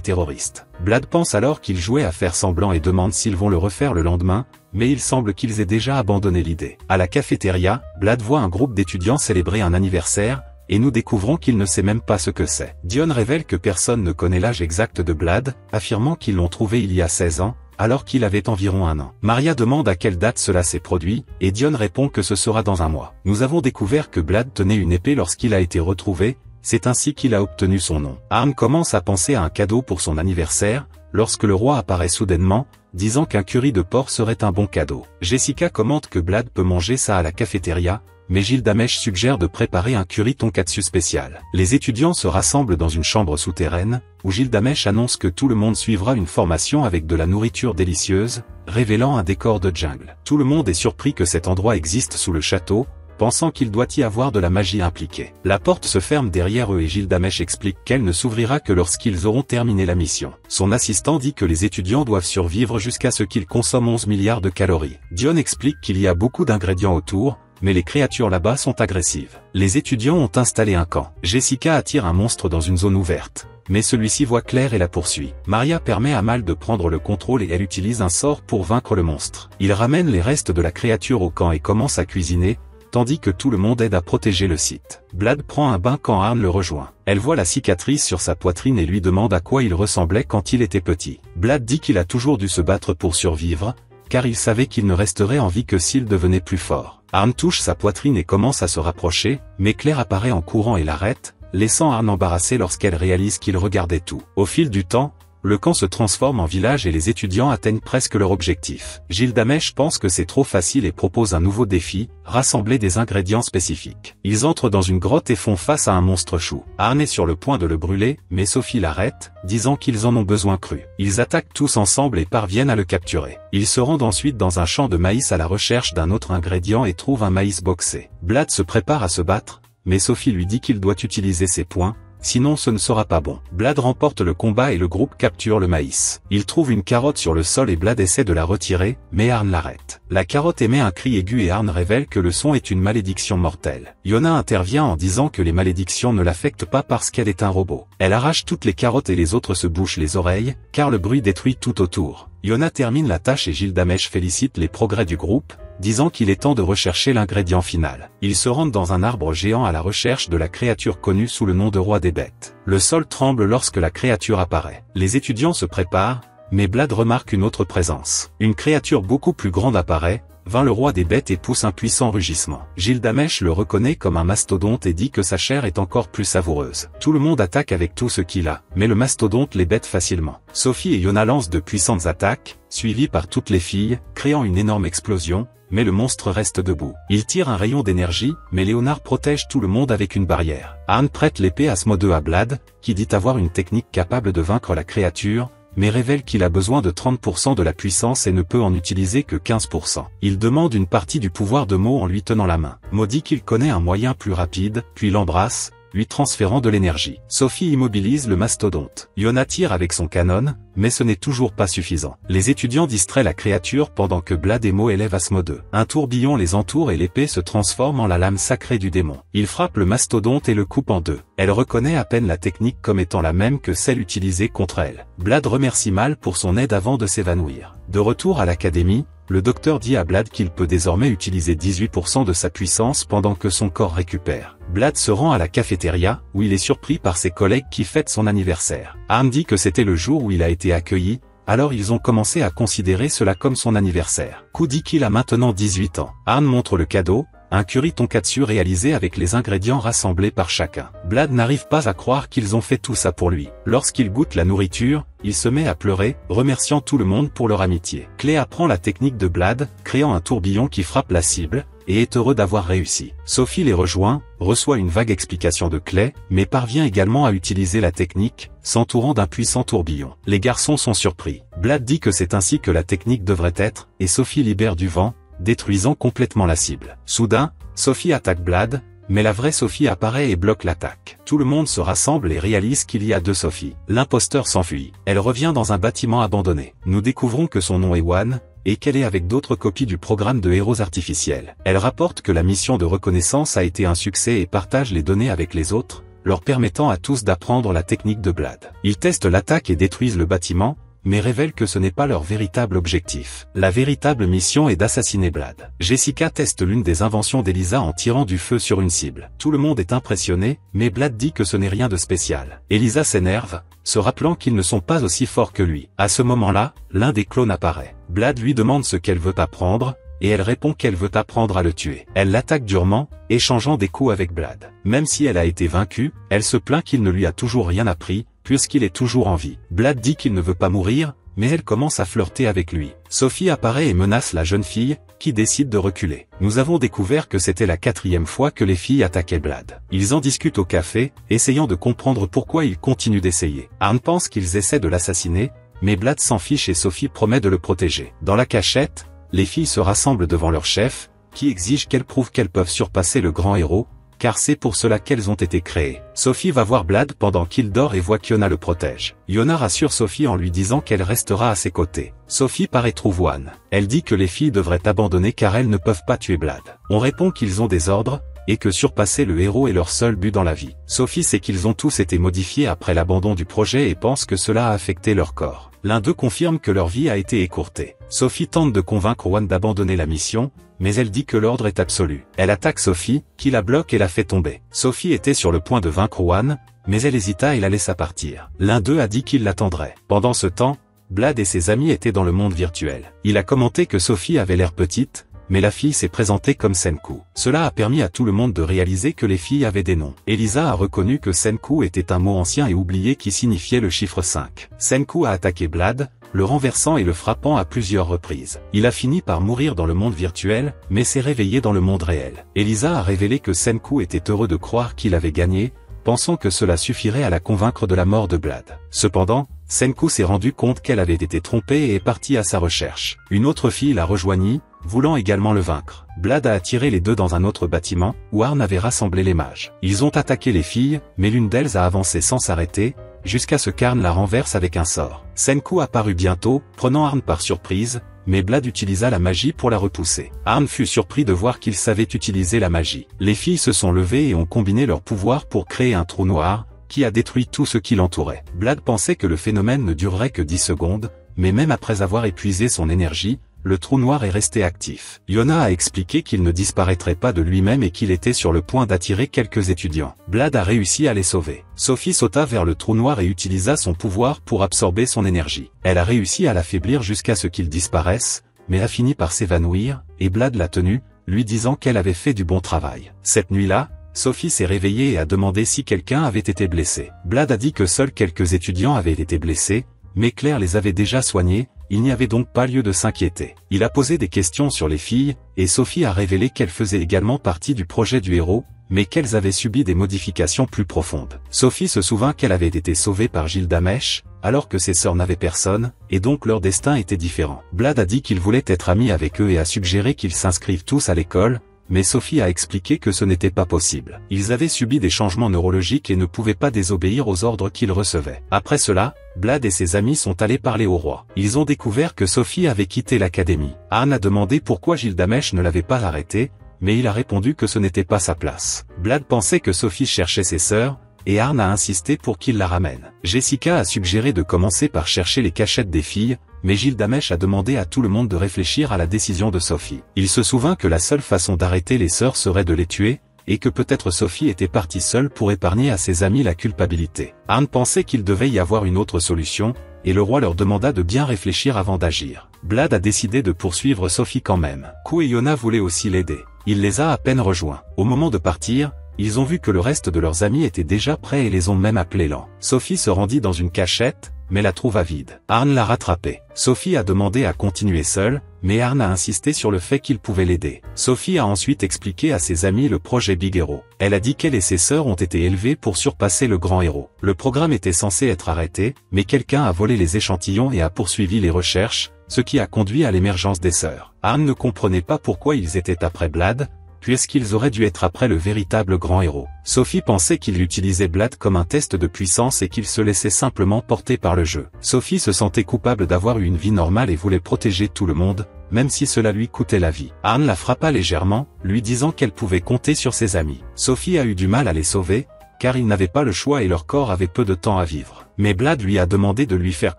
terroristes. Blad pense alors qu'ils jouaient à faire semblant et demande s'ils vont le refaire le lendemain, mais il semble qu'ils aient déjà abandonné l'idée. À la cafétéria, Blad voit un groupe d'étudiants célébrer un anniversaire, et nous découvrons qu'il ne sait même pas ce que c'est. Dion révèle que personne ne connaît l'âge exact de Blad, affirmant qu'ils l'ont trouvé il y a 16 ans, alors qu'il avait environ 1 an. Maria demande à quelle date cela s'est produit, et Dion répond que ce sera dans 1 mois. Nous avons découvert que Blad tenait une épée lorsqu'il a été retrouvé, c'est ainsi qu'il a obtenu son nom. Arn commence à penser à un cadeau pour son anniversaire, lorsque le roi apparaît soudainement, disant qu'un curry de porc serait un bon cadeau. Jessica commente que Blad peut manger ça à la cafétéria, mais Gildamesh suggère de préparer un curry tonkatsu spécial. Les étudiants se rassemblent dans une chambre souterraine, où Gildamesh annonce que tout le monde suivra une formation avec de la nourriture délicieuse, révélant un décor de jungle. Tout le monde est surpris que cet endroit existe sous le château, pensant qu'il doit y avoir de la magie impliquée. La porte se ferme derrière eux et Gildamesh explique qu'elle ne s'ouvrira que lorsqu'ils auront terminé la mission. Son assistant dit que les étudiants doivent survivre jusqu'à ce qu'ils consomment 11 milliards de calories. Dion explique qu'il y a beaucoup d'ingrédients autour, mais les créatures là-bas sont agressives. Les étudiants ont installé un camp. Jessica attire un monstre dans une zone ouverte, mais celui-ci voit Claire et la poursuit. Maria permet à Mal de prendre le contrôle et elle utilise un sort pour vaincre le monstre. Il ramène les restes de la créature au camp et commence à cuisiner, tandis que tout le monde aide à protéger le site. Blad prend un bain quand Arn le rejoint. Elle voit la cicatrice sur sa poitrine et lui demande à quoi il ressemblait quand il était petit. Blad dit qu'il a toujours dû se battre pour survivre, car il savait qu'il ne resterait en vie que s'il devenait plus fort. Arn touche sa poitrine et commence à se rapprocher, mais Claire apparaît en courant et l'arrête, laissant Arn embarrassé lorsqu'elle réalise qu'il regardait tout. Au fil du temps, le camp se transforme en village et les étudiants atteignent presque leur objectif. Gildamesh pense que c'est trop facile et propose un nouveau défi, rassembler des ingrédients spécifiques. Ils entrent dans une grotte et font face à un monstre chou. Arn est sur le point de le brûler, mais Sophie l'arrête, disant qu'ils en ont besoin cru. Ils attaquent tous ensemble et parviennent à le capturer. Ils se rendent ensuite dans un champ de maïs à la recherche d'un autre ingrédient et trouvent un maïs boxé. Blad se prépare à se battre, mais Sophie lui dit qu'il doit utiliser ses poings, sinon ce ne sera pas bon. Blad remporte le combat et le groupe capture le maïs. Il trouve une carotte sur le sol et Blad essaie de la retirer, mais Arn l'arrête. La carotte émet un cri aigu et Arn révèle que le son est une malédiction mortelle. Yona intervient en disant que les malédictions ne l'affectent pas parce qu'elle est un robot. Elle arrache toutes les carottes et les autres se bouchent les oreilles, car le bruit détruit tout autour. Yona termine la tâche et Gildamesh félicite les progrès du groupe, disant qu'il est temps de rechercher l'ingrédient final. Ils se rendent dans un arbre géant à la recherche de la créature connue sous le nom de roi des bêtes. Le sol tremble lorsque la créature apparaît. Les étudiants se préparent, mais Blad remarque une autre présence. Une créature beaucoup plus grande apparaît, vint le roi des bêtes et pousse un puissant rugissement. Gildamesh le reconnaît comme un mastodonte et dit que sa chair est encore plus savoureuse. Tout le monde attaque avec tout ce qu'il a, mais le mastodonte les bête facilement. Sophie et Yona lancent de puissantes attaques, suivies par toutes les filles, créant une énorme explosion, mais le monstre reste debout. Il tire un rayon d'énergie, mais Léonard protège tout le monde avec une barrière. Arn prête l'épée Asmodeu à Blad, qui dit avoir une technique capable de vaincre la créature, mais révèle qu'il a besoin de 30% de la puissance et ne peut en utiliser que 15%. Il demande une partie du pouvoir de Mo en lui tenant la main. Mo dit qu'il connaît un moyen plus rapide, puis l'embrasse, lui transférant de l'énergie. Sophie immobilise le mastodonte. Yona tire avec son canon, mais ce n'est toujours pas suffisant. Les étudiants distraient la créature pendant que Blad et Mo élèvent Asmodeu. Un tourbillon les entoure et l'épée se transforme en la lame sacrée du démon. Il frappe le mastodonte et le coupe en deux. Elle reconnaît à peine la technique comme étant la même que celle utilisée contre elle. Blad remercie Mal pour son aide avant de s'évanouir. De retour à l'académie, le docteur dit à Blad qu'il peut désormais utiliser 18% de sa puissance pendant que son corps récupère. Blad se rend à la cafétéria, où il est surpris par ses collègues qui fêtent son anniversaire. Arn dit que c'était le jour où il a été accueilli, alors ils ont commencé à considérer cela comme son anniversaire. Q dit qu'il a maintenant 18 ans. Arn montre le cadeau, un curry tonkatsu réalisé avec les ingrédients rassemblés par chacun. Blad n'arrive pas à croire qu'ils ont fait tout ça pour lui. Lorsqu'il goûte la nourriture, il se met à pleurer, remerciant tout le monde pour leur amitié. Clay apprend la technique de Blad, créant un tourbillon qui frappe la cible, et est heureux d'avoir réussi. Sophie les rejoint, reçoit une vague explication de Clay, mais parvient également à utiliser la technique, s'entourant d'un puissant tourbillon. Les garçons sont surpris. Blad dit que c'est ainsi que la technique devrait être, et Sophie libère du vent, détruisant complètement la cible. Soudain, Sophie attaque Blad, mais la vraie Sophie apparaît et bloque l'attaque. Tout le monde se rassemble et réalise qu'il y a deux Sophie. L'imposteur s'enfuit. Elle revient dans un bâtiment abandonné. Nous découvrons que son nom est Wan, et qu'elle est avec d'autres copies du programme de héros artificiels. Elle rapporte que la mission de reconnaissance a été un succès et partage les données avec les autres, leur permettant à tous d'apprendre la technique de Blad. Ils testent l'attaque et détruisent le bâtiment, mais révèlent que ce n'est pas leur véritable objectif. La véritable mission est d'assassiner Blad. Jessica teste l'une des inventions d'Elisa en tirant du feu sur une cible. Tout le monde est impressionné, mais Blad dit que ce n'est rien de spécial. Elisa s'énerve, se rappelant qu'ils ne sont pas aussi forts que lui. À ce moment-là, l'un des clones apparaît. Blad lui demande ce qu'elle veut apprendre, et elle répond qu'elle veut apprendre à le tuer. Elle l'attaque durement, échangeant des coups avec Blad. Même si elle a été vaincue, elle se plaint qu'il ne lui a toujours rien appris, puisqu'il est toujours en vie. Blad dit qu'il ne veut pas mourir, mais elle commence à flirter avec lui. Sophie apparaît et menace la jeune fille, qui décide de reculer. Nous avons découvert que c'était la 4e fois que les filles attaquaient Blad. Ils en discutent au café, essayant de comprendre pourquoi ils continuent d'essayer. Arn pense qu'ils essaient de l'assassiner, mais Blad s'en fiche et Sophie promet de le protéger. Dans la cachette, les filles se rassemblent devant leur chef, qui exige qu'elles prouvent qu'elles peuvent surpasser le grand héros, car c'est pour cela qu'elles ont été créées. Sophie va voir Blad pendant qu'il dort et voit qu'Yona le protège. Yona rassure Sophie en lui disant qu'elle restera à ses côtés. Sophie part et trouve Wan. Elle dit que les filles devraient abandonner car elles ne peuvent pas tuer Blad. On répond qu'ils ont des ordres, et que surpasser le héros est leur seul but dans la vie. Sophie sait qu'ils ont tous été modifiés après l'abandon du projet et pense que cela a affecté leur corps. L'un d'eux confirme que leur vie a été écourtée. Sophie tente de convaincre Wan d'abandonner la mission, mais elle dit que l'ordre est absolu. Elle attaque Sophie, qui la bloque et la fait tomber. Sophie était sur le point de vaincre Wan, mais elle hésita et la laissa partir. L'un d'eux a dit qu'il l'attendrait. Pendant ce temps, Blad et ses amis étaient dans le monde virtuel. Il a commenté que Sophie avait l'air petite, mais la fille s'est présentée comme Senku. Cela a permis à tout le monde de réaliser que les filles avaient des noms. Elisa a reconnu que Senku était un mot ancien et oublié qui signifiait le chiffre 5. Senku a attaqué Blad, le renversant et le frappant à plusieurs reprises. Il a fini par mourir dans le monde virtuel, mais s'est réveillé dans le monde réel. Elisa a révélé que Senku était heureux de croire qu'il avait gagné, pensant que cela suffirait à la convaincre de la mort de Blad. Cependant, Senku s'est rendu compte qu'elle avait été trompée et est partie à sa recherche. Une autre fille l'a rejoignit, voulant également le vaincre. Blad a attiré les deux dans un autre bâtiment, où Arn avait rassemblé les mages. Ils ont attaqué les filles, mais l'une d'elles a avancé sans s'arrêter, jusqu'à ce qu'Arn la renverse avec un sort. Senku apparut bientôt, prenant Arn par surprise, mais Blad utilisa la magie pour la repousser. Arn fut surpris de voir qu'il savait utiliser la magie. Les filles se sont levées et ont combiné leurs pouvoirs pour créer un trou noir, qui a détruit tout ce qui l'entourait. Blad pensait que le phénomène ne durerait que 10 secondes, mais même après avoir épuisé son énergie, le trou noir est resté actif. Yona a expliqué qu'il ne disparaîtrait pas de lui-même et qu'il était sur le point d'attirer quelques étudiants. Blad a réussi à les sauver. Sophie sauta vers le trou noir et utilisa son pouvoir pour absorber son énergie. Elle a réussi à l'affaiblir jusqu'à ce qu'il disparaisse, mais a fini par s'évanouir, et Blad l'a tenue, lui disant qu'elle avait fait du bon travail. Cette nuit-là, Sophie s'est réveillée et a demandé si quelqu'un avait été blessé. Blad a dit que seuls quelques étudiants avaient été blessés, mais Claire les avait déjà soignés, il n'y avait donc pas lieu de s'inquiéter. Il a posé des questions sur les filles, et Sophie a révélé qu'elles faisaient également partie du projet du héros, mais qu'elles avaient subi des modifications plus profondes. Sophie se souvint qu'elle avait été sauvée par Gilgamesh, alors que ses sœurs n'avaient personne, et donc leur destin était différent. Blad a dit qu'il voulait être ami avec eux et a suggéré qu'ils s'inscrivent tous à l'école, mais Sophie a expliqué que ce n'était pas possible. Ils avaient subi des changements neurologiques et ne pouvaient pas désobéir aux ordres qu'ils recevaient. Après cela, Blad et ses amis sont allés parler au roi. Ils ont découvert que Sophie avait quitté l'académie. Arn a demandé pourquoi Gilgamesh ne l'avait pas arrêté, mais il a répondu que ce n'était pas sa place. Blad pensait que Sophie cherchait ses sœurs, et Arn a insisté pour qu'il la ramène. Jessica a suggéré de commencer par chercher les cachettes des filles, mais Gilgamesh a demandé à tout le monde de réfléchir à la décision de Sophie. Il se souvint que la seule façon d'arrêter les sœurs serait de les tuer, et que peut-être Sophie était partie seule pour épargner à ses amis la culpabilité. Arn pensait qu'il devait y avoir une autre solution, et le roi leur demanda de bien réfléchir avant d'agir. Blad a décidé de poursuivre Sophie quand même. Ku et Yona voulaient aussi l'aider. Il les a à peine rejoints. Au moment de partir, ils ont vu que le reste de leurs amis était déjà prêt et les ont même appelés lents. Sophie se rendit dans une cachette, mais la trouva vide. Arn l'a rattrapée. Sophie a demandé à continuer seule, mais Arn a insisté sur le fait qu'il pouvait l'aider. Sophie a ensuite expliqué à ses amis le projet Big Hero. Elle a dit qu'elle et ses sœurs ont été élevées pour surpasser le grand héros. Le programme était censé être arrêté, mais quelqu'un a volé les échantillons et a poursuivi les recherches, ce qui a conduit à l'émergence des sœurs. Arn ne comprenait pas pourquoi ils étaient après Blad, puisqu'ils auraient dû être après le véritable grand héros. Sophie pensait qu'il utilisait Blad comme un test de puissance et qu'il se laissait simplement porter par le jeu. Sophie se sentait coupable d'avoir eu une vie normale et voulait protéger tout le monde, même si cela lui coûtait la vie. Arn la frappa légèrement, lui disant qu'elle pouvait compter sur ses amis. Sophie a eu du mal à les sauver, car ils n'avaient pas le choix et leur corps avait peu de temps à vivre. Mais Blad lui a demandé de lui faire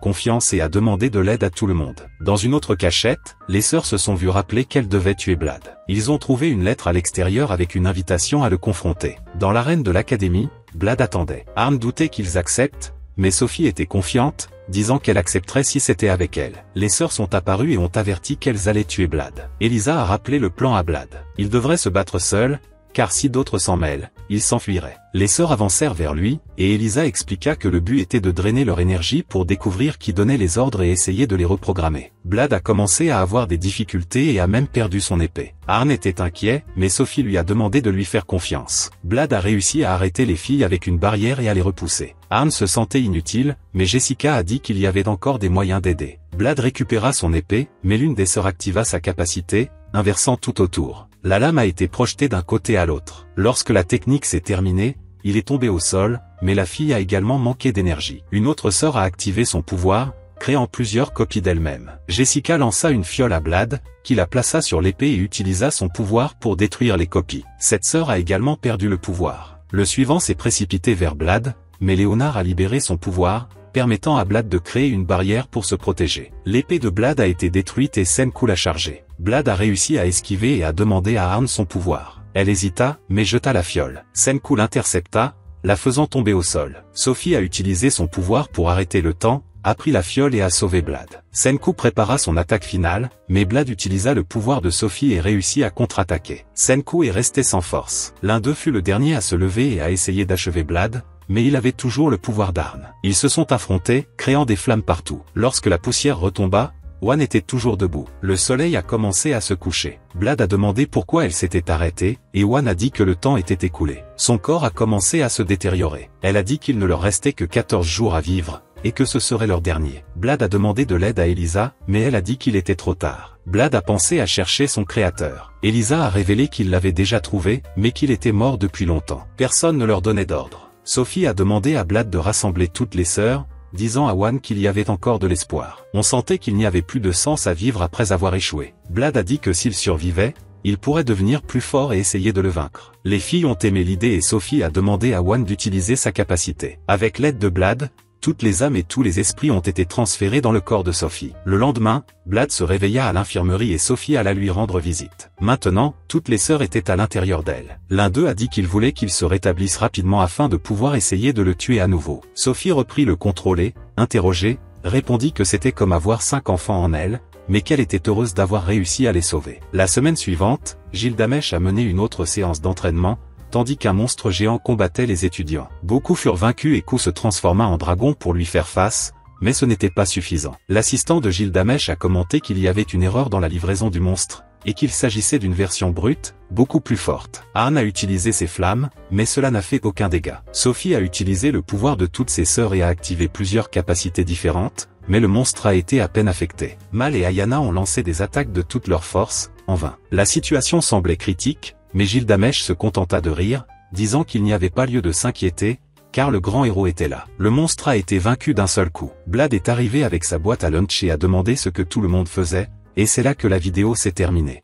confiance et a demandé de l'aide à tout le monde. Dans une autre cachette, les sœurs se sont vues rappeler qu'elles devaient tuer Blad. Ils ont trouvé une lettre à l'extérieur avec une invitation à le confronter. Dans l'arène de l'académie, Blad attendait. Arn doutait qu'ils acceptent, mais Sophie était confiante, disant qu'elle accepterait si c'était avec elle. Les sœurs sont apparues et ont averti qu'elles allaient tuer Blad. Elisa a rappelé le plan à Blad. Il devrait se battre seul, car si d'autres s'en mêlent, il s'enfuirait. Les sœurs avancèrent vers lui, et Elisa expliqua que le but était de drainer leur énergie pour découvrir qui donnait les ordres et essayer de les reprogrammer. Blad a commencé à avoir des difficultés et a même perdu son épée. Arn était inquiet, mais Sophie lui a demandé de lui faire confiance. Blad a réussi à arrêter les filles avec une barrière et à les repousser. Arn se sentait inutile, mais Jessica a dit qu'il y avait encore des moyens d'aider. Blad récupéra son épée, mais l'une des sœurs activa sa capacité, inversant tout autour. La lame a été projetée d'un côté à l'autre. Lorsque la technique s'est terminée, il est tombé au sol, mais la fille a également manqué d'énergie. Une autre sœur a activé son pouvoir, créant plusieurs copies d'elle-même. Jessica lança une fiole à Blad, qui la plaça sur l'épée et utilisa son pouvoir pour détruire les copies. Cette sœur a également perdu le pouvoir. Le suivant s'est précipité vers Blad, mais Léonard a libéré son pouvoir, permettant à Blad de créer une barrière pour se protéger. L'épée de Blad a été détruite et Senku l'a chargée. Blad a réussi à esquiver et a demandé à Arn son pouvoir. Elle hésita, mais jeta la fiole. Senku l'intercepta, la faisant tomber au sol. Sophie a utilisé son pouvoir pour arrêter le temps, a pris la fiole et a sauvé Blad. Senku prépara son attaque finale, mais Blad utilisa le pouvoir de Sophie et réussit à contre-attaquer. Senku est resté sans force. L'un d'eux fut le dernier à se lever et à essayer d'achever Blad, mais il avait toujours le pouvoir d'Arn. Ils se sont affrontés, créant des flammes partout. Lorsque la poussière retomba, Wan était toujours debout. Le soleil a commencé à se coucher. Blad a demandé pourquoi elle s'était arrêtée, et Wan a dit que le temps était écoulé. Son corps a commencé à se détériorer. Elle a dit qu'il ne leur restait que 14 jours à vivre, et que ce serait leur dernier. Blad a demandé de l'aide à Elisa, mais elle a dit qu'il était trop tard. Blad a pensé à chercher son créateur. Elisa a révélé qu'il l'avait déjà trouvé, mais qu'il était mort depuis longtemps. Personne ne leur donnait d'ordre. Sophie a demandé à Blad de rassembler toutes les sœurs, disant à Wan qu'il y avait encore de l'espoir. On sentait qu'il n'y avait plus de sens à vivre après avoir échoué. Blad a dit que s'il survivait, il pourrait devenir plus fort et essayer de le vaincre. Les filles ont aimé l'idée et Sophie a demandé à Wan d'utiliser sa capacité. Avec l'aide de Blad, toutes les âmes et tous les esprits ont été transférés dans le corps de Sophie. Le lendemain, Blad se réveilla à l'infirmerie et Sophie alla lui rendre visite. Maintenant, toutes les sœurs étaient à l'intérieur d'elle. L'un d'eux a dit qu'il voulait qu'il se rétablisse rapidement afin de pouvoir essayer de le tuer à nouveau. Sophie reprit le contrôle et, interrogée, répondit que c'était comme avoir 5 enfants en elle, mais qu'elle était heureuse d'avoir réussi à les sauver. La semaine suivante, Gilgamesh a mené une autre séance d'entraînement, tandis qu'un monstre géant combattait les étudiants. Beaucoup furent vaincus et Ku se transforma en dragon pour lui faire face, mais ce n'était pas suffisant. L'assistant de Gilgamesh a commenté qu'il y avait une erreur dans la livraison du monstre, et qu'il s'agissait d'une version brute, beaucoup plus forte. Arn a utilisé ses flammes, mais cela n'a fait aucun dégât. Sophie a utilisé le pouvoir de toutes ses sœurs et a activé plusieurs capacités différentes, mais le monstre a été à peine affecté. Mal et Ayana ont lancé des attaques de toute leur force, en vain. La situation semblait critique, mais Gilgamesh se contenta de rire, disant qu'il n'y avait pas lieu de s'inquiéter, car le grand héros était là. Le monstre a été vaincu d'un seul coup. Blad est arrivé avec sa boîte à lunch et a demandé ce que tout le monde faisait, et c'est là que la vidéo s'est terminée.